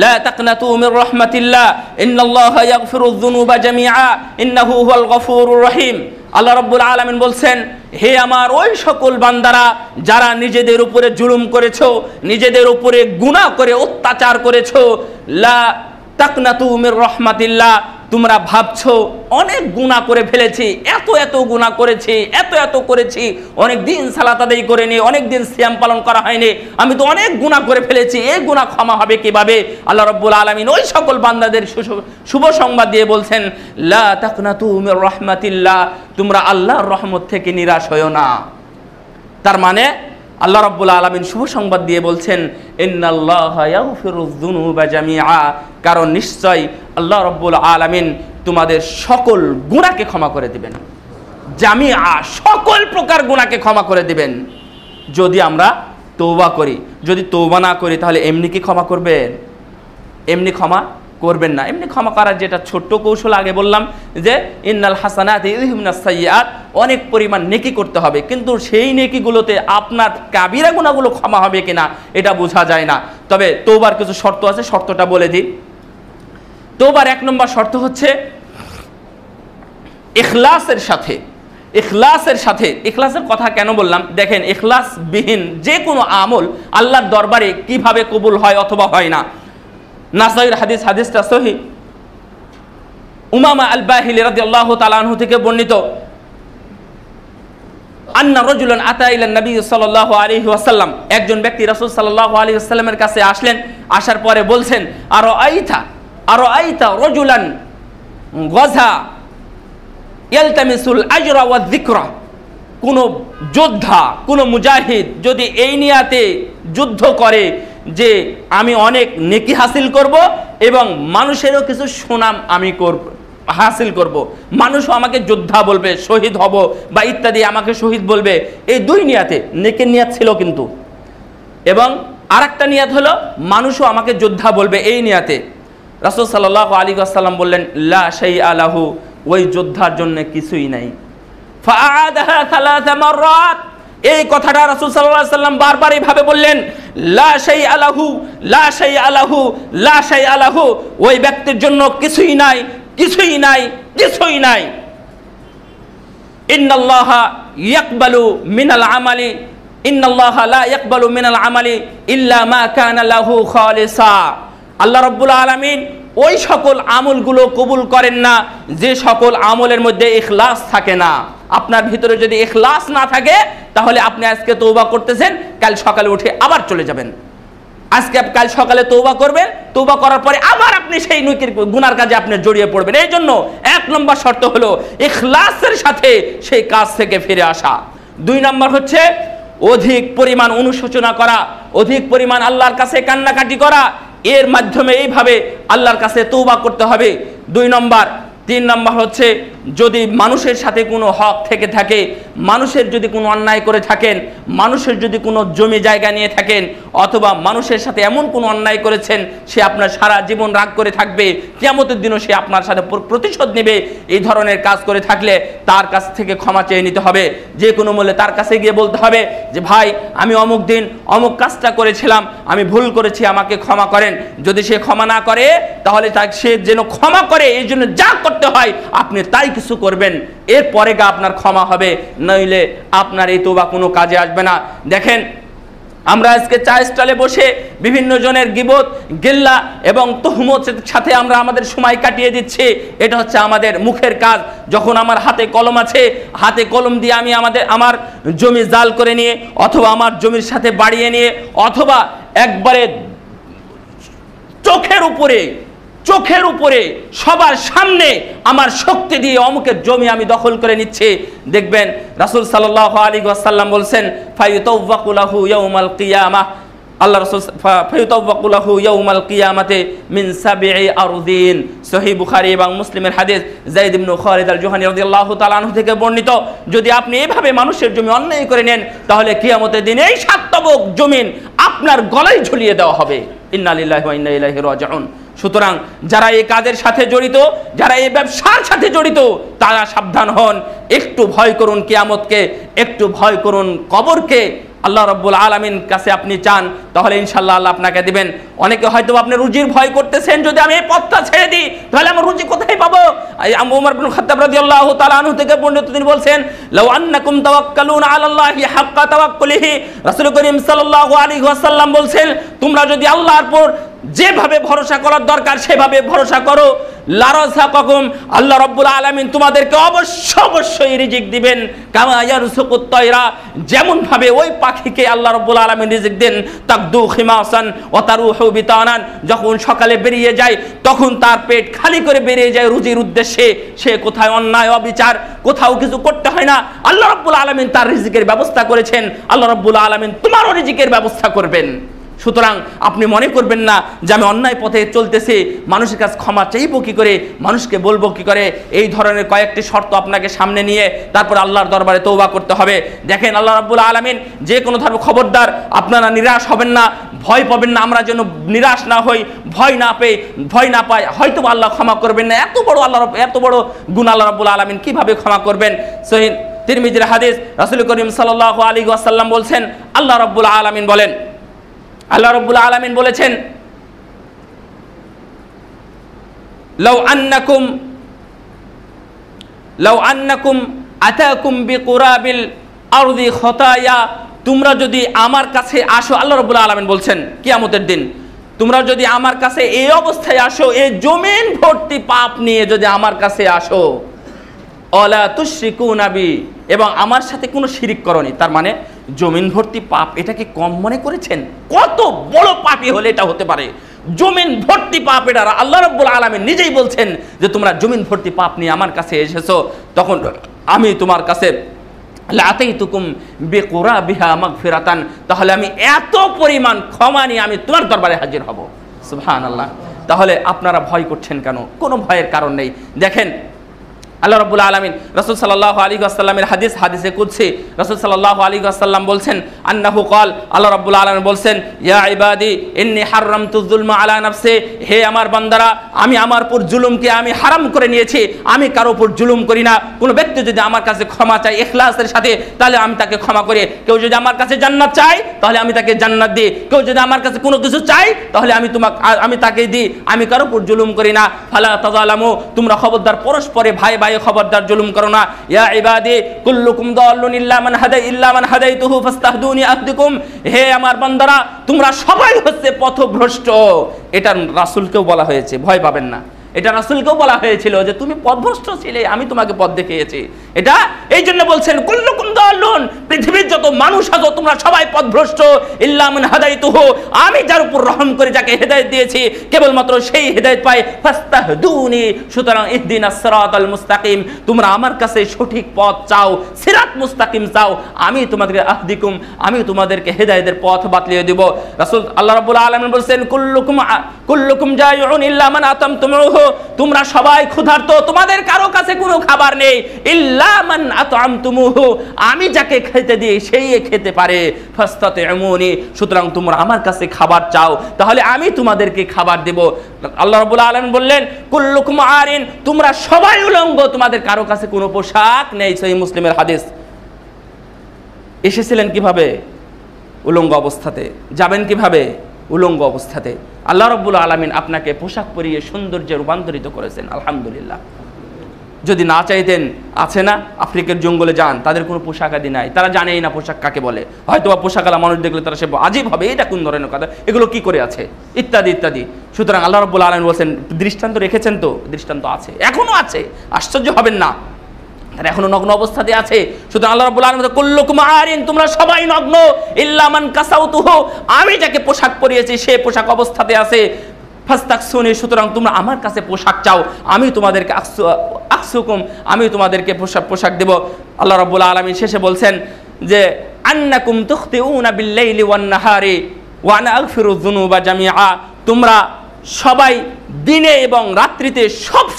লা তাকনাতু মির রাহমাতিল্লাহ ইন্নাল্লাহা ইয়াগফিরুয যুনুবা জামিআ ইন্নাহু হুয়াল গফুরুর রহিম। আল্লাহ রাব্বুল আলামিন বলছেন, হে আমার ওই সকল বান্দারা যারা নিজেদের উপরে জুলুম করেছো, নিজেদের উপরে গুনাহ করে অত্যাচার করেছো, লা তাকনাতু মির রাহমাতিল্লাহ, তোমরা ভাবছো অনেক গুনাহ করে ফেলেছি, এত গুনাহ করেছি, এত করেছি, অনেক দিন সালাত আদায় করিনি, অনেক দিন সিয়াম পালন করা হয়নি, আমি তো অনেক গুনাহ করে ফেলেছি, এই গুনাহ ক্ষমা হবে কিভাবে? আল্লাহ রাব্বুল আলামিন ওই সকল বান্দাদের শুভ সংবাদ দিয়ে বলছেন, লা তাকনাতু মির রাহমাতিল্লাহ, তোমরা আল্লাহর রহমত থেকে নিরাশ হয়ো না। তার মানে আল্লাহ রাব্বুল আলামিন শুভ সংবাদ দিয়ে বলছেন, ইন্নাল্লাহা ইয়াগফিরুয যুনুবা জামিআ, কারণ নিশ্চয় আল্লাহ রাব্বুল আলামিন তোমাদের সকল গুনাহকে ক্ষমা করে দিবেন। জামিআ, সকল প্রকার গুনাহকে ক্ষমা করে দিবেন যদি আমরা তওবা করি। যদি তওবা না করি তাহলে এমনি কি ক্ষমা করবেন? এমনি ক্ষমা করবেন না। এমনি ক্ষমা করার যেটা ছোট্ট কৌশল আগে বললাম যে ইন্নাল হাসানাতি ইউযহিবুনাস সাইয়্যাত, অনেক পরিমাণ নেকি করতে হবে, কিন্তু সেই নেকিগুলোতে আপনার কাবিরা গুনাহগুলো ক্ষমা হবে কিনা এটা বোঝা যায় না। তবে তওবার কিছু শর্ত আছে, শর্তটা বলে দিই। তওবার 1 নম্বর শর্ত হচ্ছে ইখলাসের সাথে। ইখলাসের কথা কেন বললাম? দেখেন, ইখলাসবিহীন যে কোনো আমল আল্লাহর দরবারে কিভাবে কবুল হয় অথবা হয় না। নাসাইর হাদিসটা সহিহ। উমামা আল বাহিলি রাদিয়াল্লাহু তাআলা আনহু থেকে বর্ণিত, আন্না রাজুলান আতা ইলা নবী সাল্লাল্লাহু আলাইহি ওয়াসাল্লাম, একজন ব্যক্তি রাসূল সাল্লাল্লাহু আলাইহি ওয়াসাল্লামের কাছে আসলেন। আসার পরে বলছেন, আরাআইতা রাজুলান গাযা ইয়ালতামিসুল আজরা ওয়ায যিকরা, কোন যোদ্ধা, কোন মুজাহিদ যদি এই নিয়াতে যুদ্ধ করে যে আমি অনেক নেকি হাসিল করব এবং মানুষেরও কিছু সুনাম আমি হাসিল করব, মানুষও আমাকে যোদ্ধা বলবে, শহীদ হব বা ইত্যাদি আমাকে শহীদ বলবে, এই দুই নিয়াতে, নেকের নিয়াত ছিল কিন্তু, এবং আরেকটা নিয়াত হলো মানুষও আমাকে যোদ্ধা বলবে, এই নিয়াতে রাসূল সাল্লাল্লাহু আলাইহি ওয়াসাল্লাম বললেন, লা শাইআ লাহু, ওই যোদ্ধার জন্য কিছুই নাই। ফাআদাহা সালাসা মাররাত, এই কথাটা রাসূল সাল্লাল্লাহু আলাইহি ওয়াসাল্লাম বারবার এইভাবে বললেন, লা শাইআ লাহু, লা শাইআ লাহু, লা শাইআ লাহু, ওই ব্যক্তির জন্য কিছুই নাই, কিছুই নাই, কিছুই নাই। ইন্নাল্লাহা ইয়াকবালু মিনাল আমালি, ইন্নাল্লাহা লা ইয়াকবালু মিনাল আমালি ইল্লা মা কানা লাহু খালিসা। আল্লাহ রাব্বুল আলামিন ওই সকল আমলগুলো কবুল করেন না যে সকল আমলের মধ্যে ইখলাস থাকে না। আপনার ভিতরে যদি ইখলাস না থাকে তাহলে আপনি আজকে তওবা করতেছেন, কাল সকালে উঠে আবার চলে যাবেন। কাল সকালে তওবা করবেন, তওবা করার পরে আবার আপনি সেই নেকির গুনার কাজে আপনি জড়িয়ে পড়বেন। এই জন্য 1 নম্বর শর্ত হলো ইখলাসের সাথে সেই কাজ থেকে ফিরে আসা। 2 নম্বর হচ্ছে অধিক পরিমাণ অনুশোচনা করা, অধিক পরিমাণ আল্লাহর কাছে কান্নাকাটি করা, এর মাধ্যমে এইভাবে আল্লাহর কাছে তওবা করতে হবে। 2 নম্বর। 3 নম্বর হচ্ছে যদি মানুষের সাথে কোনো হক থেকে থাকে, মানুষের যদি কোনো অন্যায় করে থাকেন, মানুষের যদি কোনো জমি জায়গা নিয়ে থাকেন, অথবা মানুষের সাথে এমন কোনো অন্যায় করেছেন সে আপনার সারা জীবন রাগ করে থাকবে, কিয়ামতের দিনও সে আপনার সাথে প্রতিশোধ নেবে, এই ধরনের কাজ করে থাকলে তার কাছ থেকে ক্ষমা চেয়ে নিতে হবে। যে কোনো মূল্যে তার কাছে গিয়ে বলতে হবে যে ভাই, আমি অমুক দিন অমুক কাজটা করেছিলাম, আমি ভুল করেছি, আমাকে ক্ষমা করেন। যদি সে ক্ষমা না করে তাহলে সে যেন ক্ষমা করে, এই জন্য যা করতে হয় আপনি তাই কিছু করবেন, এরপরে আপনার ক্ষমা হবে, নইলে আপনার এই তওবা কোনো কাজে আসবে না। দেখেন, আমরা আজকে চা স্টলে বসে বিভিন্ন জনের গীবত, গিল্লা এবং তুহমতের সাথে আমরা আমাদের সময় কাটিয়ে দিচ্ছি। এটা হচ্ছে আমাদের মুখের কাজ। যখন আমার হাতে কলম আছে, হাতে কলম দিয়ে আমি আমার জমি জাল করে নিয়ে, অথবা আমার জমির সাথে বাড়িয়ে নিয়ে, অথবা একবারে চোখের উপরে সবার সামনে আমার শক্তি দিয়ে অমুকের জমি আমি দখল করে নিচ্ছি, দেখবেন রাসূল সাল্লাল্লাহু আলাইহি ওয়াসাল্লাম বলছেন, ফায়ুতাওয়াক্কু লাহু ইয়াউমাল কিয়ামাহ, আল্লাহ রাসূল ফায়ুতাওয়াক্কু লাহু ইয়াউমাল কিয়ামাতে মিন সাবঈ আরদিন। সহিহ বুখারী এবং মুসলিমের হাদিস, যায়েদ ইবনে খালিদ আল জুহানী রাদিয়াল্লাহু তাআলা আনহু থেকে বর্ণিত, যদি আপনি এভাবে মানুষের জমি অন্যায় করে নেন তাহলে কিয়ামতের দিন এই 7 তবক জমিন আপনার গলায় ঝুলিয়ে দেওয়া হবে। ইন্না লিল্লাহি ওয়া ইন্না ইলাইহি রাজিউন। সুতরাং যারা এই কাজের সাথে জড়িত, যারা এই ব্যবসার সাথে জড়িত, তারা সাবধান হন। একটু ভয় করুন কিয়ামতকে, একটু ভয় করুন কবরকে। আল্লাহ রাব্বুল আলামিন কাছে আপনি চান, তাহলে ইনশাআল্লাহ আল্লাহ আপনাকে দিবেন। অনেকে হয়তো আপনি রুজির ভয় করতেছেন, যদি আমি এই পথটা ছেড়ে দিই তাহলে আমার রুজি কোথায় পাবো? ওমর ইবনে খাত্তাব রাদিয়াল্লাহু তাআলা আনহু থেকে বর্ণিত, তিনি বলছেন, লাউ আন্নাকুম তাওয়াক্কালুনা আলাল্লাহি হাক্কা তাওয়াক্কুলিহি, রাসূল করিম সাল্লাল্লাহু আলাইহি ওয়াসাল্লাম বলছেন, তোমরা যদি আল্লাহর উপর যেভাবে ভরসা করার দরকার সেভাবে ভরসা করো, লারাযাকাকুম, আল্লাহ রাব্বুল আলামিন তোমাদেরকে অবশ্যই রিজিক দিবেন। কামা ইয়ারযুকুত তায়রা, যেমন ভাবে ওই পাখিকে আল্লাহ রাব্বুল আলামিন রিজিক দেন। তাকদু খিমাসান ওয়া তারুহু বিতানান, যখন সকালে বেরিয়ে যায় তখন তার পেট খালি করে বেরিয়ে যায় রুজির উদ্দেশ্যে। সে কোথায় অন্যায় অবিচার কোথাও কিছু করতে হয় না, আল্লাহ রাব্বুল আলামিন তার রিজিকের ব্যবস্থা করেছেন। আল্লাহ রাব্বুল আলামিন তোমারও রিজিকের ব্যবস্থা করবেন। সুতরাং আপনি মনে করবেন না যে আমি অন্যায় পথে চলতেছি, মানুষের কাছে ক্ষমা চাইবো কি করে, মানুষকে বলবো কি করে। এই ধরনের কয়েকটি শর্ত আপনাকে সামনে নিয়ে তারপর আল্লাহর দরবারে তওবা করতে হবে। দেখেন আল্লাহ রাব্বুল আলামিন যে কোনো ধর্ম, খবরদার আপনারা নিরাশ হবেন না, ভয় পাবেন না। আমরা যেন নিরাশ না হই, ভয় না পাই, হয়তো আল্লাহ ক্ষমা করবেন না। এত বড় গুনাহ আল্লাহ রাব্বুল আলামিন কিভাবে ক্ষমা করবেন? সহিহ তিরমিজির হাদিস, রাসূল করিম সাল্লাল্লাহু আলাইহি ওয়াসাল্লাম বলছেন, আল্লাহ রাব্বুল আলামিন বলেন, আল্লাহ রাব্বুল আলামিন বলেছেন, লাউ আন্নাকুম আতাকুম বিকুরাবিল আরদি খতায়া, তোমরা যদি আমার কাছে আসো, আল্লাহ রাব্বুল আলামিন বলছেন কিয়ামতের দিন, তোমরা যদি আমার কাছে এই অবস্থায় আসো, এই জমিন ভর্তি পাপ নিয়ে যদি আমার কাছে আসো, অলা তুশরিকুনা বি, এবং আমার সাথে কোনো শিরিক করনি। তার মানে জমিন ভর্তি পাপ, এটা কি কম মনে করেছেন? কত বড় পাপী হলে এটা হতে পারে? জমিন ভর্তি পাপ, এটা আল্লাহ রাব্বুল আলামিন নিজেই বলছেন যে তোমরা জমিন ভর্তি পাপ নিয়ে আমার কাছে এসেছো, তখন আমি তোমার কাছে লাতাইতুকুম বিকুরাবিহা মাগফিরাতান, তাহলে আমি এত পরিমাণ ক্ষমা নিয়ে আমি তোমার দরবারে হাজির হব। সুবহানাল্লাহ। তাহলে আপনারা ভয় করছেন কেন? কোনো ভয়ের কারণ নেই। দেখেন আল্লাহ রাব্বুল আলামিন রাসূল সাল্লাল্লাহু আলাইহি ওয়াসাল্লামের হাদিসে কুদসি, রাসূল সাল্লাল্লাহু আলাইহি ওয়াসাল্লাম বলছেন, আন্নাহু ক্বাল, আল্লাহ রাব্বুল আলামিন বলছেন, ইয়া ইবাদি ইন্নী হারামতু যুলমা আলা নাফসি, হে আমার বান্দারা, আমি আমার উপর জুলুমকে আমি হারাম করে নিয়েছি, আমি কারো উপর জুলুম করি না। কোনো ব্যক্তি যদি আমার কাছে ক্ষমা চায় ইখলাসের সাথে, তাহলে আমি তাকে ক্ষমা করি। কেউ যদি আমার কাছে জান্নাত চায় তাহলে আমি তাকে জান্নাত দিই। কেউ যদি আমার কাছে কোনো কিছু চায় তাহলে আমি তাকে দিই। আমি কারো উপর জুলুম করি না। ফালা তাযালামু, তোমরা খবরদার পরস্পরে ভাই খবরদার জুলুম করো না। ইয়া ইবাদি কুল্লুকুম দাল্লুন ইল্লা মান হাদাইতুহু ফাস্তাহদুনি আহদিকুম, হে আমার বান্দারা, তোমরা সবাই হচ্ছে পথভ্রষ্ট। এটা রাসূলকেও বলা হয়েছে, ভয় পাবেন না। এটা রাসূলকেও বলা হয়েছিল যে তুমি পথভ্রষ্ট ছিলে, আমি তোমাকে পথ দেখিয়েছি। এটা এই জন্য বলছেন কুল্লুকুম দাল্লুন, পৃথিবীর যত মানুষ আছো তোমরা সবাই পথভ্রষ্ট, ইল্লা মান হাদাইতুহু, আমি যার উপর রহম করে যাকে হেদায়েত দিয়েছি কেবলমাত্র সেই হেদায়েত পায়। ফাস্তাহদুনি, সুতরাং ইহদিনাস সিরাতাল মুস্তাকিম, তোমরা আমার কাছে সঠিক পথ চাও, সিরাত মুস্তাকিম চাও, আমি তোমাদেরকে আহদিকুম, আমি তোমাদেরকে হেদায়েতের পথ বাতলিয়ে দেব। রাসূল আল্লাহ রাব্বুল আলামিন বলেন, কুল্লুকুম জায়ুন ইল্লা মান আতামতুমুহু, তোমরা সবাই ক্ষুধার্ত, তোমাদের কারো কাছে কোনো খাবার নেই। ইল্লা মান আতআমতুমুহু, আমি যাকে খেতে দিই সেই খেতে পারে। ফাস্তাতিমুনি, সুতরাং তোমরা আমার কাছে খাবার চাও, তাহলে আমি তোমাদেরকে খাবার দেব। আল্লাহ রাব্বুল আলামিন বললেন, কুল্লুকুম আরিন, তোমরা সবাই উলঙ্গ, তোমাদের কারো কাছে কোনো পোশাক নেই। সহিহ মুসলিমের হাদিস। এসেছিলেন কিভাবে? উলঙ্গ অবস্থাতে। যাবেন কিভাবে? উলঙ্গ অবস্থাতে। আল্লাহ রাব্বুল আলামিন আপনাকে পোশাক পরিয়ে সৌন্দর্যে রূপান্তরিত করেছেন, আলহামদুলিল্লাহ। যদি না চাইতেন, আছে না আফ্রিকার জঙ্গলে যান, তাদের কোনো পোশাক আদি নাই, তারা জানেই না পোশাক কাকে বলে। হয়তো বা পোশাকওয়ালা মানুষ দেখলে তারা সে আজীব হবে, এটা কোন ধরনের কথা, এগুলো কি করে আছে, ইত্যাদি ইত্যাদি। সুতরাং আল্লাহ রাব্বুল আলামিন বলেন, দৃষ্টান্ত রেখেছেন তো, দৃষ্টান্ত আছে, এখনো আছে, আশ্চর্য হবেন না, তারা এখনো নগ্ন অবস্থাতে আছে। সুতরাং আল্লাহ রাব্বুল আলামিন, কুল্লুকুম আরিন, তোমরা সবাই নগ্ন, ইল্লা মান কাসাউতুহু, আমি যাকে পোশাক পরিয়েছি সে পোশাক অবস্থাতে আছে। ফাস্তাকসুনি, সুতরাং তোমরা আমার কাছে পোশাক চাও, আমি তোমাদেরকে আকসুকুম, আমি তোমাদেরকে পোশাক দেব। আল্লাহ রাব্বুল আলামিন শেষে বলছেন যে, আন্নাকুম তুখতিউনা বিল্লাইলি ওয়ান নাহারি ওয়া আনা আগফিরুয যুনুবা জামিআ, তোমরা সবাই দিনে এবং রাত্রিতে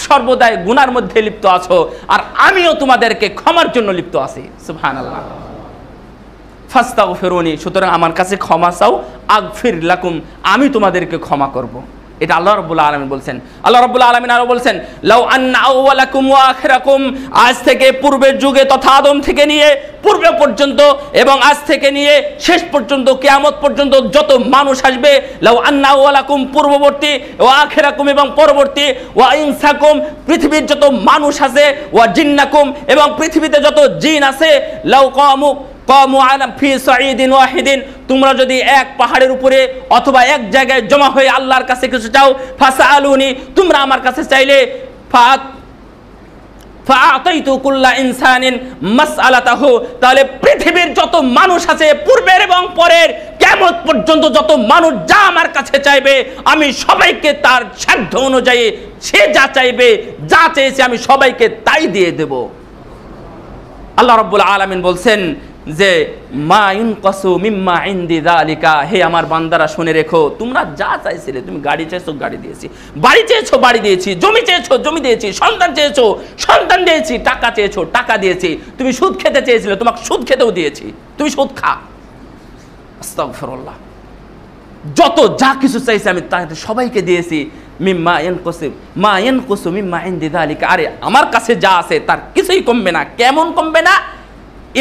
সর্বদাই গুনার মধ্যে লিপ্ত আছো, আর আমিও তোমাদেরকে ক্ষমার জন্য লিপ্ত আছি। সুবহানাল্লাহ। ফাস্তাগফিরুনি, সুতরাং আমার কাছে ক্ষমা চাও, আগফির লাকুম, আমি তোমাদেরকে ক্ষমা করব। এটা আল্লাহ রাব্বুল আলামিন বলছেন। আল্লাহ রাব্বুল আলামিন আরো বলছেন, লাউ আন্না আউওয়ালাকুম ওয়া আখিরাকুম, আজ থেকে পূর্বের যুগে তথা আদম থেকে নিয়ে পূর্বে পর্যন্ত এবং আজ থেকে নিয়ে শেষ পর্যন্ত কিয়ামত পর্যন্ত যত মানুষ আসবে, লাউ আন্না আউওয়ালাকুম পূর্ববর্তী, ওয়া আখিরাকুম এবং পরবর্তী, ওয়া ইনসাকুম পৃথিবীর যত মানুষ আছে, ওয়া জিন্নাকুম এবং পৃথিবীতে যত জিন আছে, লাউ কামু আলা ফি সাঈদিন ওয়াহিদিন, তোমরা যদি এক পাহাড়ের উপরে অথবা এক জায়গায় জমা হয়ে আল্লাহর কাছে কিছু চাও, ফাসআলুনি, তোমরা আমার কাছে চাইলে, ফাআতাইতু কুল্লা ইনসানিন মাসআলাতাহু, তাহলে পৃথিবীর যত মানুষ আছে পূর্বের এবং পরের কিয়ামত পর্যন্ত যত মানুষ যা আমার কাছে চাইবে, আমি সবাইকে তার সাধ্য অনুযায়ী সে যা চাইবে, যা চেয়েছে আমি সবাইকে তাই দিয়ে দেব। আল্লাহ রাব্বুল আলামিন বলছেন যে মা ইনকাসু মিম্মা ইনদি যালিকা, হে আমার বান্দারা শুনে রেখো, তোমরা যা চাইছিলে, তুমি গাড়ি চেয়েছো গাড়ি দিয়েছি, বাড়ি চেয়েছো বাড়ি দিয়েছি, জমি চেয়েছো জমি দিয়েছি, সন্তান চেয়েছো সন্তান দিয়েছি, টাকা চেয়েছো টাকা দিয়েছি, তুমি সুদ খেতে চেয়েছিলে তোমাকে সুদ খেতেও দিয়েছি, তুমি সুদ খা। আস্তাগফিরুল্লাহ। যত যা কিছু চাইছি আমি তাদের সবাইকে দিয়েছি। মিম্মা ইয়ানকুসু মিম্মা ইনদি যালিকা, আরে আমার কাছে যা আছে তার কিছুই কমবে না। কেমন কমবে না?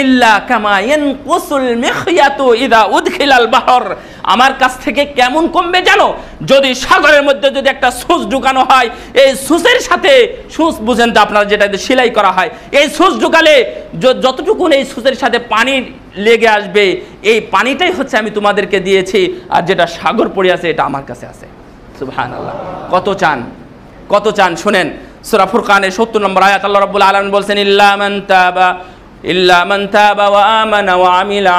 ইল্লা কামা ইয়ানকুসুল মিখয়াতু ইযা উদখিলাল বাহর, আমার কাছ থেকে কেমন কমবে জানো? যদি সাগরের মধ্যে যদি একটা সুচ ঢুকানো হয়, এই সুচের সাথে, সুচ বুঝেন তো আপনারা, যেটা সেলাই করা হয়, এই সুচ ঢুকালে যতটুকু এই সুচের সাথে পানি লেগে আসবে, এই পানিটাই হচ্ছে আমি তোমাদেরকে দিয়েছি, আর যেটা সাগর পড়ে আছে এটা আমার কাছে আছে। সুবহানাল্লাহ। কত চান কত চান শুনেন, সূরা ফুরকানের 70 নম্বর আয়াত আল্লাহ রাব্বুল আলামিন বলছেন, ইল্লা মান তাবা ওয়া আমানা ওয়া আমিলা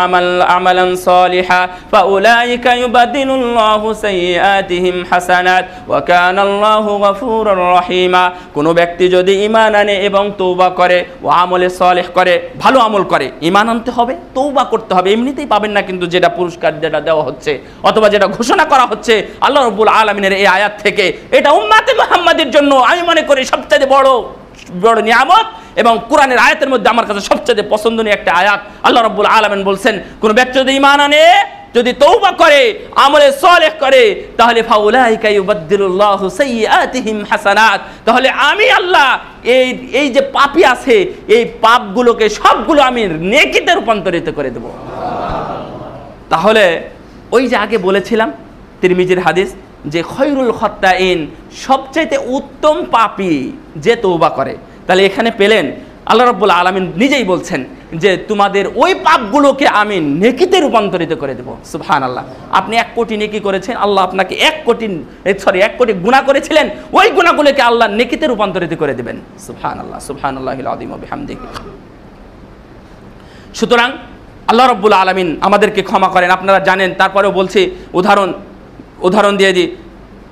আমালান সালিহা ফাউলাইকা ইউবাদদিলুল্লাহু সাইয়্যাতিহিম হাসানাত ওয়া কানাল্লাহু গফুরুর রহিমা। কোন ব্যক্তি যদি ঈমান আনে এবং তওবা করে, ওয়া আমলে সালিহ করে, ভালো আমল করে, ঈমান আনতে হবে, তওবা করতে হবে, এমনিতেই পাবেন না কিন্তু যেটা পুরস্কার যেটা দেওয়া হচ্ছে অথবা যেটা ঘোষণা করা হচ্ছে আল্লাহ রাব্বুল আলামিনের এই আয়াত থেকে, এটা উম্মতে মুহাম্মাদের জন্য আমি মনে করি সবচেয়ে বড় নিয়ামত এবং কোরআনের আয়াতের মধ্যে আমার কাছে সবচেয়ে পছন্দনীয় একটা আয়াত। আল্লাহ রাব্বুল আলামিন বলছেন, কোন ব্যক্তি যদি ঈমান আনে, যদি তওবা করে, আমলে সালেহ করে, তাহলে ফাউলাইকা ইউবাদদিলুল্লাহু সাইয়্যাতিহিম হাসানাত, তাহলে আমি আল্লাহ এই যে পাপী আছে এই পাপগুলোকে সবগুলো আমি নেকিতে রূপান্তরিত করে দেব। তাহলে ওই যে আগে বলেছিলাম তিরমিজির হাদিস যে খয়রুল খাত্তাইন, সবচেয়ে উত্তম পাপী যে তওবা করে। তাহলে এখানে পেলেন আল্লাহ রাব্বুল আলামিন নিজেই বলছেন যে তোমাদের ওই পাপগুলোকে আমি নেকিতে রূপান্তরিত করে দেব। সুবহানাল্লাহ। আপনি 1 কোটি নেকি করেছেন, আল্লাহ আপনাকে 1 কোটি গুনাহ করেছিলেন, ওই গুনাহগুলোকে আল্লাহ নেকিতে রূপান্তরিত করে দেবেন। সুবহানাল্লাহ, সুবহানাল্লাহিল আযীম ওয়া বিহামদিহি। সুতরাং আল্লাহ রাব্বুল আলামিন আমাদেরকে ক্ষমা করেন, আপনারা জানেন। তারপরেও বলছি, উদাহরণ দিয়ে দিই।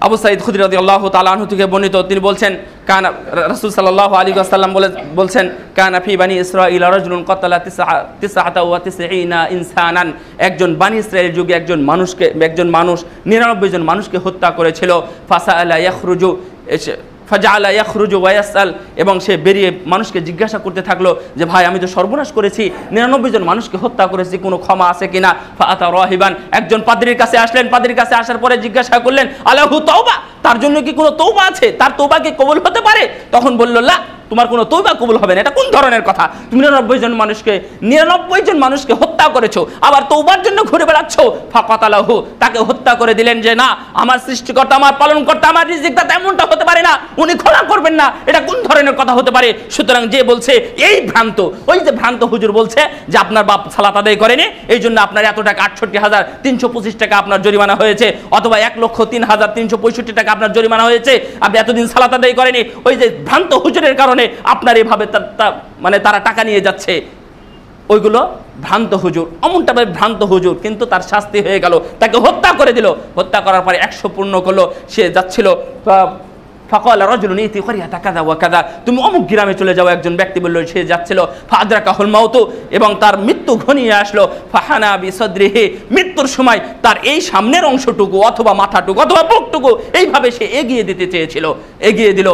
আবু সাঈদ খুদরি রাদিয়াল্লাহু তাআলা আনহু থেকে বর্ণিত, তিনি বলছেন, কানা রাসূল সাল্লাল্লাহু আলাইহি ওয়াসাল্লাম বলছেন, কানা ফি বানি ইসরাঈল রাজুলুন কাতালা 99 ইনসানান, একজন বানি ইসরাঈল যুগে একজন মানুষ 99 জন মানুষকে হত্যা করেছিল। ফাসাআলা ইয়াখরুজু ফাজাআলা ইয়াখরুজু ওয়া ইয়াসআল, এবং সে বেরিয়ে মানুষকে জিজ্ঞাসা করতে থাকলো যে ভাই আমি তো সর্বনাশ করেছি, 99 জন মানুষকে হত্যা করেছি, কোনো ক্ষমা আছে কিনা? ফাআতা রাহিবান, একজন পাদ্রীর কাছে আসলেন, পাদ্রীর কাছে আসার পরে জিজ্ঞাসা করলেন, আলাহু তাওবা, তার জন্য কি কোনো তওবা আছে? তার তওবা কি কবুল হতে পারে? তখন বলল, লা, তোমার কোনো তওবা কবুল হবে না। এটা কোন ধরনের কথা? তুমি 99 জন মানুষকে হত্যা করেছো, আবার তওবার জন্য ঘুরে বেড়াচ্ছো। ফাকাতালাহু, তাকে হত্যা করে দিলেন যে না, আমার সৃষ্টিকর্তা, আমার পালনকর্তা, আমার রিজিকদাতা এমনটা হতে পারে না, উনি ক্ষমা করবেন না, এটা কোন ধরনের কথা হতে পারে? সুতরাং যে বলছে এই ভ্রান্ত, ওই যে ভ্রান্ত হুজুর বলছে যে আপনার বাপ সালাত আদায় করেনি, এই জন্য আপনার এত টাকা 68,325 টাকা আপনার জরিমানা হয়েছে, অথবা 1,03,365 টাকা আপনার জরিমানা হয়েছে, আপনি এতদিন সালাত আদায় করেনি, ওই যে ভ্রান্ত হুজুরের কারণে আপনার এভাবে মানে তারা টাকা নিয়ে যাচ্ছে, ওইগুলো ভ্রান্ত হুজুর, অমনটা ভ্রান্ত হুজুর, কিন্তু তার শাস্তি হয়ে গেল, তাকে হত্যা করে দিল। হত্যা করার পরে 100 পূর্ণ করলো, সে যাচ্ছিল, ফাকালা রাজুলুন ইতি ক্বরিয়াতা কাযা ওয়া কাযা, তুমি অমুক গ্রামে চলে যাও। একজন ব্যক্তি বলল, সে যাচ্ছিল, ফাআদরাকাহুল মাউত, এবং তার মৃত্যু ঘনিয়ে আসলো। ফাহানা বিসাদরিহি, মৃত্যুর সময় তার এই সামনের অংশটুকু অথবা মাথাটুকু অথবা বুকটুকু এইভাবে সে এগিয়ে দিতে চেয়েছিল, এগিয়ে দিল।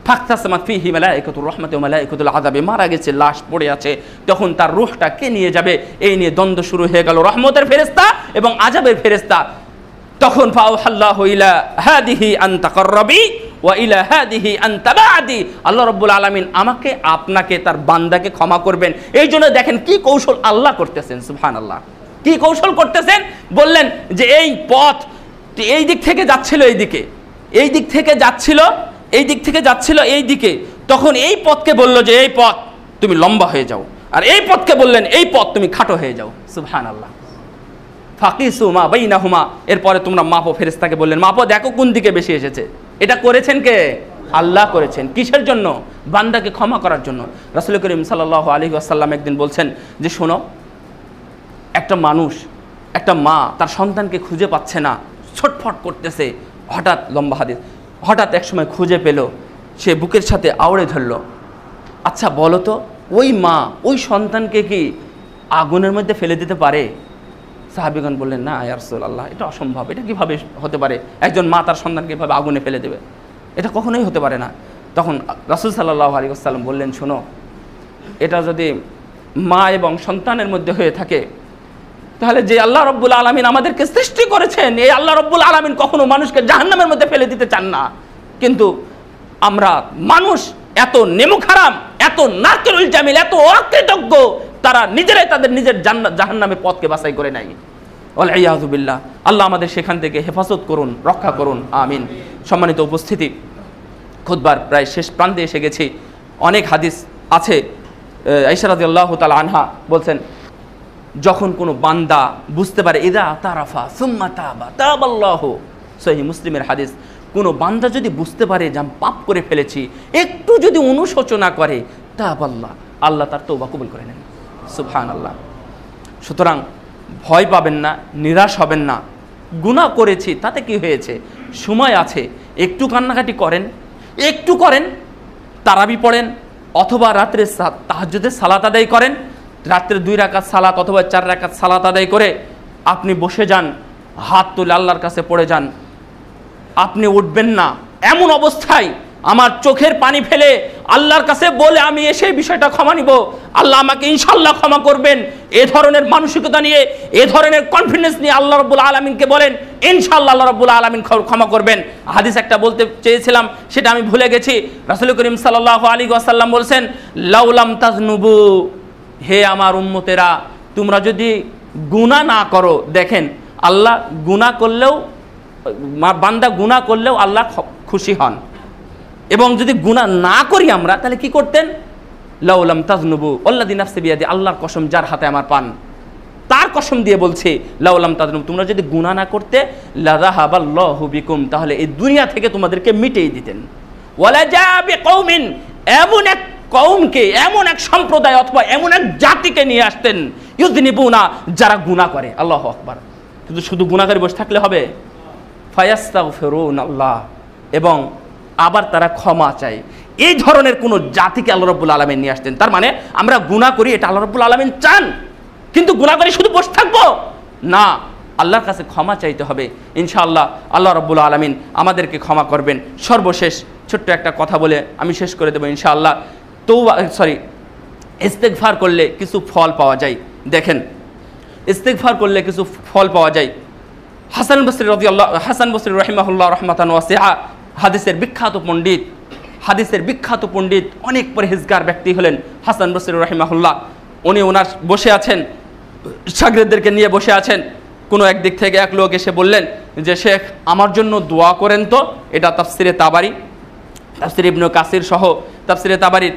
ফাকতাসামাত ফিহি মালাইকাতুর রাহমাতি ওয়া মালাইকাতুল আযাবি, মারা গেছে, লাশ পড়ে আছে, তখন তার রূহটা কে নিয়ে যাবে এই নিয়ে দ্বন্দ্ব শুরু হয়ে গেল রহমতের ফেরেশতা এবং আযাবের ফেরেশতা। তখন ফাওহাল্লাহু ইলা হাদিহি আন তাকাররাবি ওয়া ইলা হাদিহি আন তাবাদি, আল্লাহ রাব্বুল আলামিন আমাকে আপনাকে তার বান্দাকে ক্ষমা করবেন। এই জন্য দেখেন কি কৌশল আল্লাহ করতেছেন, সুবহানাল্লাহ, কি কৌশল করতেছেন। বললেন যে এই পথ এই দিক থেকে যাচ্ছিল এইদিকে, এই দিক থেকে যাচ্ছিল এই দিক থেকে যাচ্ছিল এই দিকে, তখন এই পথকে বললো যে এই পথ তুমি লম্বা হয়ে যাও, আর এই পথকে বললেন এই পথ তুমি খাটো হয়ে যাও। সুবহানাল্লাহ। ফাকিসু মা বাইনাহুমা, এরপরে তোমরা মাপো, ফেরেশতাকে বললেন মাপো, দেখো কোন দিকে বেশি এসেছে। এটা করেছেন কে? আল্লাহ করেছেন। কিসের জন্য? বান্দাকে ক্ষমা করার জন্য। রাসূল করিম সাল্লাল্লাহু আলাইহি ওয়াসাল্লাম একদিন বলছেন যে শোনো, একটা মানুষ, একটা মা তার সন্তানকে খুঁজে পাচ্ছে না, ছটফট করতেছে। হঠাৎ, লম্বা হাদিস, হঠাৎ এক সময় খুঁজে পেল, সে বুকের সাথে আওড়ে ধরল। আচ্ছা বলো তো, ওই মা ওই সন্তানকে কি আগুনের মধ্যে ফেলে দিতে পারে? সাহাবীগণ বললেন না ইয়া রাসূলুল্লাহ, এটা অসম্ভব, এটা কিভাবে হতে পারে? একজন মা তার সন্তানকে এভাবে আগুনে ফেলে দেবে, এটা কখনোই হতে পারে না। তখন রাসূল সাল্লাল্লাহু আলাইহি ওয়াসাল্লাম বললেন শোনো, এটা যদি মা এবং সন্তানের মধ্যে হয়ে থাকে, তাহলে যে আল্লাহ রাব্বুল আলামিন আমাদেরকে সৃষ্টি করেছেন, এই আল্লাহ রাব্বুল আলামিন কখনো মানুষকে জাহান্নামের মধ্যে ফেলে দিতে চান না। কিন্তু আমরা মানুষ এত নেমুখ হারাম, এত নারকেলুল জামিল, এত অকৃতজ্ঞ, তারা নিজেরাই তাদের নিজের জাহান্নামের পথকে বাছাই করে নেয়। ওয়াল ইয়াযু বিল্লাহ। আল্লাহ আমাদের সেখান থেকে হেফাজত করুন, রক্ষা করুন, আমিন। সম্মানিত উপস্থিতি, খুতবার প্রায় শেষ প্রান্তে এসে গেছি। অনেক হাদিস আছে। আয়েশা রাদিয়াল্লাহু তাআলা আনহা বলছেন, যখন কোনো বান্দা বুঝতে পারে, ইদা তারাফা সুম্মা তাবা তাবাল্লাহু, সহিহ মুসলিমের হাদিস, কোনো বান্দা যদি বুঝতে পারে যে আমি পাপ করে ফেলেছি, একটু যদি অনুশোচনা করে, তাবাল্লাহ, আল্লাহ তার তওবা কবুল করে নেন। সুবহানাল্লাহ। সুতরাং ভয় পাবেন না, নিরাশ হবেন না। গুনাহ করেছি, তাতে কি হয়েছে? সময় আছে, একটু কান্নাকাটি করেন, একটু করেন, তারাবি পড়েন, অথবা রাত্রে তাহাজ্জুদের সালাত আদায় করেন। রাত্রে 2 রাকাত সালাত অথবা 4 রাকাত সালাত আদায় করে আপনি বসে যান, হাত তুলে আল্লাহর কাছে পড়ে যান। আপনি উঠবেন না, এমন অবস্থায় আমার চোখের পানি ফেলে আল্লাহর কাছে বলে আমি এসে বিষয়টা ক্ষমা নিব, আল্লাহ আমাকে ইনশাআল্লাহ ক্ষমা করবেন। এ ধরনের মানসিকতা নিয়ে, এ ধরনের কনফিডেন্স নিয়ে আল্লাহ রাব্বুল আলামিনকে বলেন, ইনশাআল্লাহ আল্লাহ রাব্বুল আলামিন ক্ষমা করবেন। হাদিস একটা বলতে চেয়েছিলাম, সেটা আমি ভুলে গেছি। রাসূল করিম সাল্লাল্লাহু আলাইহি ওয়াসাল্লাম বলছেন, লাউলাম তাজনুবু, হে আমার উম্মতেরা, তোমরা যদি গুনাহ না করো। দেখেন, আল্লাহ গুনাহ করলেও, বান্দা গুনাহ করলেও আল্লাহ খুশি হন। এবং যদি গুনাহ না করি আমরা, তাহলে কি করতেন? লাউলাম তাজনুবু আল্লাযী নাফসি বিয়াদি, আল্লাহর কসম যার হাতে আমার পান, তার কসম দিয়ে বলছে, লাউলাম তাজনুবু, তোমরা যদি গুনাহ না করতে, লাযাহাবাল্লাহু বিকুম, তাহলে এই দুনিয়া থেকে তোমাদেরকে মিটিয়ে দিতেন। ওয়ালা জা বিকৌমিন, এমন এক কওমকে, এমন এক সম্প্রদায় অথবা এমন এক জাতিকে নিয়ে আসতেন, ইউযনিবুনা, যারা গুনাহ করে। আল্লাহু আকবার। কিন্তু শুধু গুনাহ করে বসে থাকলে হবে? ফায়াস্তাগফিরুনাল্লাহ, এবং আবার তারা ক্ষমা চায়। এই ধরনের কোন জাতিকে আল্লাহ রাব্বুল আলামিন নিয়ে আসতেন। তার মানে আমরা গুনাহ করি, এটা আল্লাহ রাব্বুল আলামিন চান, কিন্তু গুনাহ করে শুধু বসে থাকবো না, আল্লাহর কাছে ক্ষমা চাইতে হবে। ইনশাআল্লাহ আল্লাহ রাব্বুল আলামিন আমাদেরকে ক্ষমা করবেন। সর্বশেষ ছোট্ট একটা কথা বলে আমি শেষ করে দেবো ইনশাআল্লাহ। ইস্তেগফার করলে কিছু ফল পাওয়া যায়। দেখেন, ইস্তেগফার করলে কিছু ফল পাওয়া যায়। হাসান বসরি রাহিমাহুল্লাহ রাহমাতান ওয়াসিআ, হাদিসের বিখ্যাত পণ্ডিত, অনেক পরহেজগার ব্যক্তি হলেন হাসান বসরি রাহিমাহুল্লাহ। উনি ওনার বসে আছেন, শাগিরদেরকে নিয়ে বসে আছেন। কোনো একদিক থেকে এক লোক এসে বললেন যে শেখ, আমার জন্য দোয়া করেন তো। এটা তাফসিরে তাবারি, তাফসির ইবনে কাসির সহ তাফসিরে তাবারির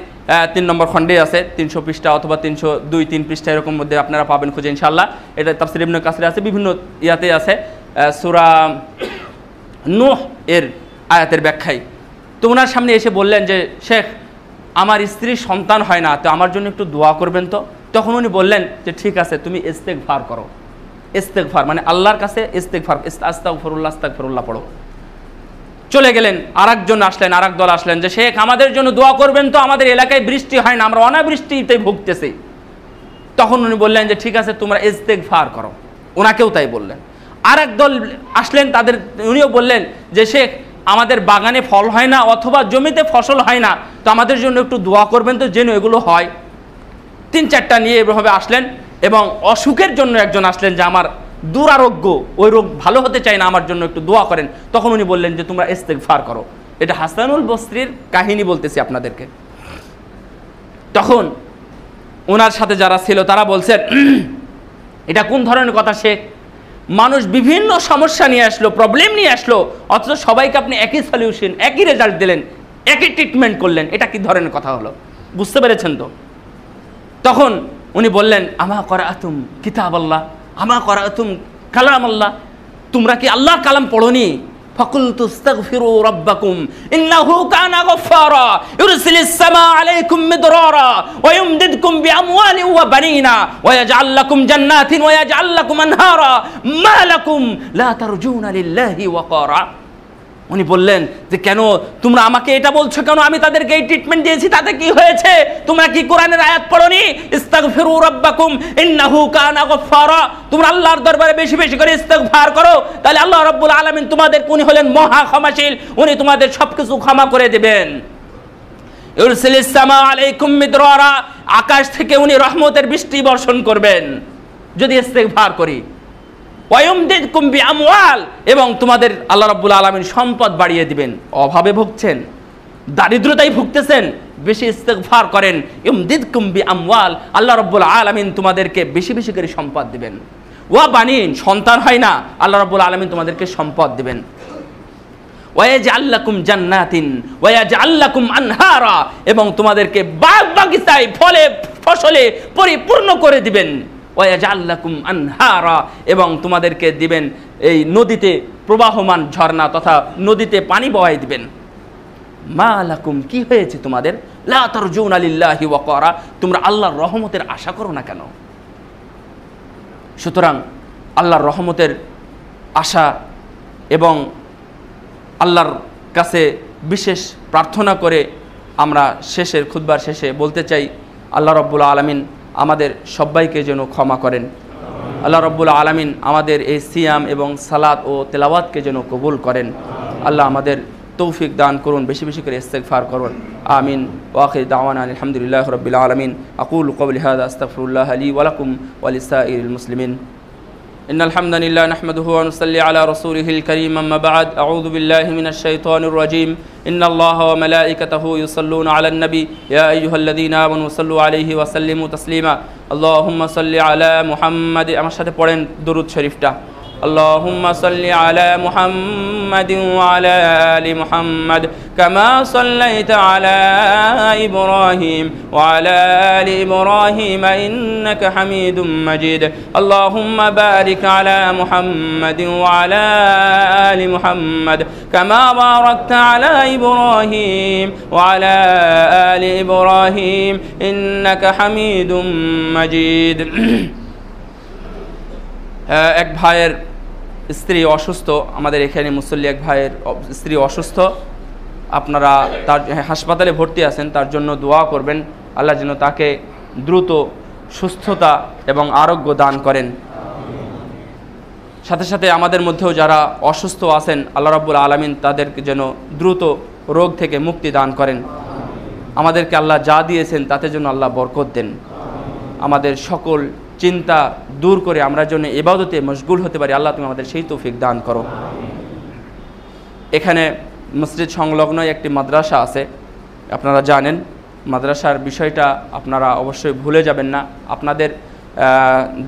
3 নম্বর খণ্ডে আছে, 300 পৃষ্ঠা অথবা 302-3 পৃষ্ঠা এরকম মধ্যে আপনারা পাবেন খুঁজে ইনশাআল্লাহ। এটা তাফসির ইবনে কাসিরে আছে, বিভিন্ন ইয়াতে আছে, সূরা নূহ এর আয়াতের ব্যাখ্যায়। তো ওনার সামনে এসে বললেন যে শেখ, আমার স্ত্রীর সন্তান হয় না, তো আমার জন্য একটু দোয়া করবেন তো। তখন উনি বললেন যে ঠিক আছে, তুমি ইস্তেগফার করো। ইস্তেগফার মানে আল্লাহর কাছে ইস্তেগফার, আস্তাগফিরুল্লাহ পড়ো। চলে গেলেন। আরেকজন আসলেন, আরেক দল আসলেন যে শেখ, আমাদের জন্য দোয়া করবেন তো, আমাদের এলাকায় বৃষ্টি হয় না, আমরা অনাবৃষ্টিতে ভুগতেছি। তখন উনি বললেন যে ঠিক আছে, তোমরা ইস্তেগফার করো। ওনাকেও তাই বললেন। আরেক দল আসলেন, উনিও বললেন যে শেখ, আমাদের বাগানে ফল হয় না অথবা জমিতে ফসল হয় না, তো আমাদের জন্য একটু দোয়া করবেন তো, যেন এগুলো হয়। 3-4টা নিয়ে এভাবে আসলেন। এবং অসুখের জন্য একজন আসলেন যে আমার দুরারোগ্য, ওই রোগ ভালো হতে চায় না, আমার জন্য একটু দোয়া করেন। তখন উনি বললেন যে তোমরা ইস্তেগফার করো। এটা হাসানুল বসরির কাহিনী বলতেছি আপনাদেরকে। তখন ওনার সাথে যারা ছিল তারা বলছেন এটা কোন ধরনের কথা শেখ, মানুষ বিভিন্ন সমস্যা নিয়ে আসলো, প্রবলেম নিয়ে আসলো, অথচ সবাইকে আপনি একই সলিউশন, একই রেজাল্ট দিলেন, একই ট্রিটমেন্ট করলেন, এটা কি ধরনের কথা হলো? বুঝতে পেরেছেন তো? তখন উনি বললেন আমা করাতুম কিতাব আল্লাহ, আমা করাতুম কালাম আল্লাহ, তোমরা কি আল্লাহর কালাম পড়োনি? ফাকুলতু আস্তাগফিরু রাব্বাকুম ইন্নাহু কানা গফফারা ইউরসিলিস সামা আলাইকুম মিদরারা ওয়া ইউমদিদকুম বিআমওয়ালিন ওয়া বানিনা ওয়া ইয়াজআল লাকুম জান্নাতিন ওয়া ইয়াজআল লাকুম আনহারা মা লাকুম লা তারজুনা লিল্লাহি ওয়াকারা। উনি বললেন যে কেন তোমরা আমাকে এটা বলছো, কেন আমি তাদেরকে এই ট্রিটমেন্ট দিয়েছি, তাতে কি হয়েছে? তোমরা কি কোরআনের আয়াত পড়োনি? ইস্তাগফিরু রাব্বাকুম ইন্নাহু কানা গফফারা, তোমরা আল্লাহর দরবারে বেশি বেশি করে ইস্তেগফার করো, তাহলে আল্লাহ রাব্বুল আলামিন তোমাদের, উনি হলেন মহা ক্ষমাশীল, উনি তোমাদের সবকিছু ক্ষমা করে দেবেন। ইউরসিলিস সামা আলাইকুম মিদরারা, আকাশ থেকে উনি রহমতের বৃষ্টি বর্ষণ করবেন যদি ইস্তেগফার করি। ওয়ায়ুমদিদকুম বিআমওয়াল, এবং তোমাদের আল্লাহ রাব্বুল আলামিন সম্পদ বাড়িয়ে দিবেন। অভাবে ভুগছেন, দারিদ্রতায় ভুগতেছেন, বেশি ইস্তেগফার করেন, ইউমদিদকুম বিআমওয়াল, আল্লাহ রাব্বুল আলামিন তোমাদেরকে বেশি বেশি করে সম্পদ দিবেন। ওয়া বানিন, সন্তান হয় না, আল্লাহ রাব্বুল আলামিন তোমাদেরকে সম্পদ দিবেন। ওয়া ইয়াজআল লাকুম জান্নাতিন ওয়া ইয়াজআল লাকুম আনহারা, এবং তোমাদেরকে বাগ বাগিচায় ফলে ফসলে পরিপূর্ণ করে দিবেন। ওয়া ইয়াজআল লাকুম আনহারা, এবং তোমাদেরকে দিবেন এই নদীতে প্রবাহমান ঝর্ণা তথা নদীতে পানি বহাই দিবেন। মা লাকুম, কি হয়েছে তোমাদের? লা তারজুনা লিল্লাহি ওয়াকারা, তোমরা আল্লাহর রহমতের আশা করো না কেন? সুতরাং আল্লাহর রহমতের আশা এবং আল্লাহর কাছে বিশেষ প্রার্থনা করে আমরা শেষের খুতবার শেষে বলতে চাই, আল্লাহ রাব্বুল আলামিন আমাদের সবাইকে যেন ক্ষমা করেন। আল্লাহ রাব্বুল আলামিন আমাদের এই সিয়াম এবং সালাত ও তেলাওয়াতকে যেন কবুল করেন। আল্লাহ আমাদের তৌফিক দান করুন, বেশি বেশি করে ইস্তেগফার করুন। আমিন। ওয়া আখিরু দাওয়ানা আলহামদুলিল্লাহি রাব্বিল আলামিন। আকুলু কওলি হাযা আস্তাগফিরুল্লাহ লি ওয়া লাকুম ওয়া লিসাইরিল মুসলিমিন। ইন্নাল হামদালিল্লাহ নাহমাদুহু ওয়া নুসাল্লি আলা রাসূলিহিল কারীম, আম্মা বা'দ। আউযু বিল্লাহি মিনাশ শাইতানির রাজীম। ইন্নাল্লাহা ওয়া মালাইকাতাহু ইউসাল্লুনা আলান নবী ইয়া আইয়ুহাল্লাযীনা আমানু সাল্লু আলাইহি ওয়া সাল্লিমু তাসলিমা। আল্লাহুম্মা সাল্লি আলা মুহাম্মাদ, আমার সাথে পড়েন দরুদ শরীফটা। اللهم صل على محمد وعلى آل محمد كما صليت على إبراهيم وعلى آل إبراهيم إنك حميد مجيد. اللهم بارك على محمد وعلى آل محمد كما باركت على إبراهيم وعلى آل إبراهيم إنك حميد مجيد. এক ভাইয়ের স্ত্রী অসুস্থ, আমাদের এখানে মুসল্লি এক ভাইয়ের স্ত্রী অসুস্থ, আপনারা তার হাসপাতালে ভর্তি আছেন, তার জন্য দোয়া করবেন। আল্লাহ যেন তাকে দ্রুত সুস্থতা এবং আরোগ্য দান করেন। সাথে সাথে আমাদের মধ্যেও যারা অসুস্থ আছেন, আল্লাহ রাব্বুল আলামিন তাদেরকে যেন দ্রুত রোগ থেকে মুক্তি দান করেন। আমাদেরকে আল্লাহ যা দিয়েছেন তাতে যেন আল্লাহ বরকত দেন। আমাদের সকল চিন্তা দূর করে আমরা যেন ইবাদতে মশগুল হতে পারি, আল্লাহ তুমি আমাদের সেই তৌফিক দান করো। এখানে মসজিদ সংলগ্ন একটি মাদ্রাসা আছে, আপনারা জানেন। মাদ্রাসার বিষয়টা আপনারা অবশ্যই ভুলে যাবেন না। আপনাদের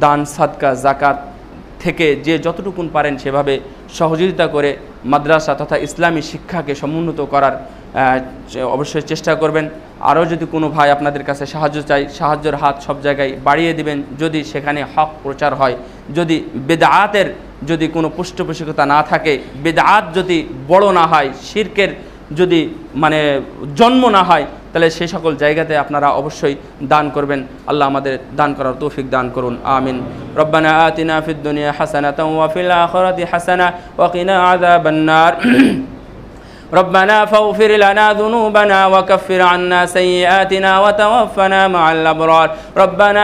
দান সাদকা জাকাত থেকে যে যতটুকুন পারেন সেভাবে সহযোগিতা করে মাদ্রাসা তথা ইসলামী শিক্ষাকে সমুন্নত করার অবশ্যই চেষ্টা করবেন। আরও যদি কোনো ভাই আপনাদের কাছে সাহায্য চাই, সাহায্যের হাত সব জায়গায় বাড়িয়ে দিবেন। যদি সেখানে হক প্রচার হয়, যদি বেদাআতের যদি কোনো পৃষ্ঠপোষকতা না থাকে, বেদাআত যদি বড় না হয়, শিরকের যদি জন্ম না হয়, তাহলে সেই সকল জায়গাতে আপনারা অবশ্যই দান করবেন। আল্লাহ আমাদের দান করার তৌফিক দান করুন। আমিন। রব্বানা আতিনা ফিদ দুনিয়া হাসানাতাও ওয়া ফিল আখিরাতি হাসানা ওয়া কিনা আযাবান নার। ربنا فاغفر لنا ذنوبنا وكفر عنا سيئاتنا وتوفنا مع الأبرار ربنا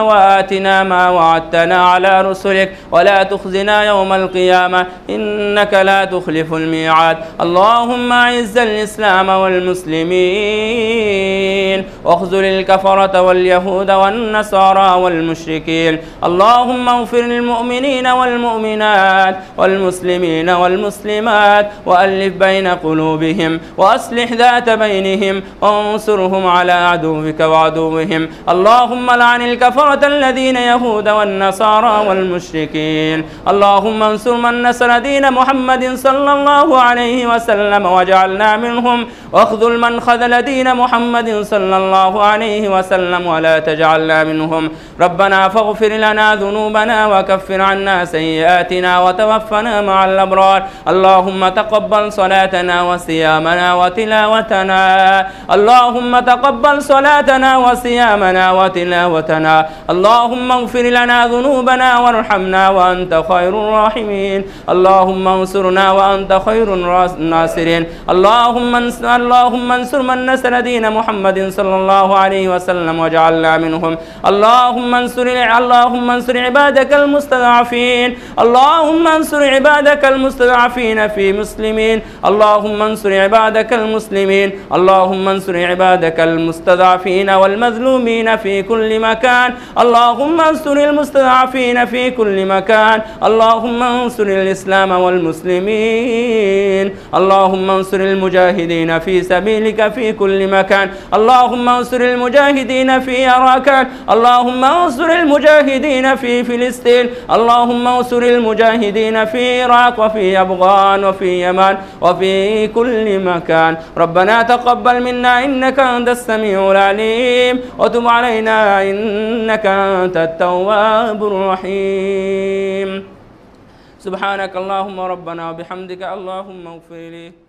وآتنا ما وعدتنا على رسلك ولا تخزنا يوم القيامة إنك لا تخلف الميعاد اللهم أعز الإسلام والمسلمين واخذل الكفرة واليهود والنصارى والمشركين اللهم اغفر للمؤمنين والمؤمنات والمسلمين والمسلمات وألف بين قلوبهم وأصلح ذات بينهم وانصرهم على عدوك وعدوهم اللهم لعن الكفرة الذين يهود والنصارى والمشركين اللهم انصر من نصر دين محمد صلى الله عليه وسلم واجعلنا منهم واخذل من خذل دين محمد صلى الله عليه وسلم ولا تجعلنا منهم ربنا فاغفر لنا ذنوبنا وكفر عنا سيئاتنا وتوفنا مع الأبرار اللهم تقبل صلاتنا وصيامنا وتلاوتنا اللهم تقبل صلاتنا وصيامنا وتلاوتنا اللهم اغفر لنا ذنوبنا وارحمنا وأنت خير الراحمين اللهم انصرنا وأنت خير الناصرين اللهم انصر من نصر دين محمد صلى الله عليه وسلم واجعلنا منهم اللهم انصر عبادك المستضعفين اللهم انصر عبادك المستضعفين في مسلمين اللهم انصر عبادك المسلمين اللهم انصر عبادك المستضعفين والمظلومين في كل مكان اللهم انصر المستضعفين في كل مكان اللهم انصر الإسلام والمسلمين اللهم انصر المجاهدين في سبيلك في كل مكان اللهم انصر المجاهدين في أراكان اللهم انصر المجاهدين في فلسطين اللهم انصر المجاهدين في العراق وفي أفغان وفي يمن وفي كل مكان ربنا تقبل منا إنك أنت السميع العليم وتب علينا إنك أنت التواب الرحيم سبحانك اللهم ربنا وبحمدك اللهم اغفر لي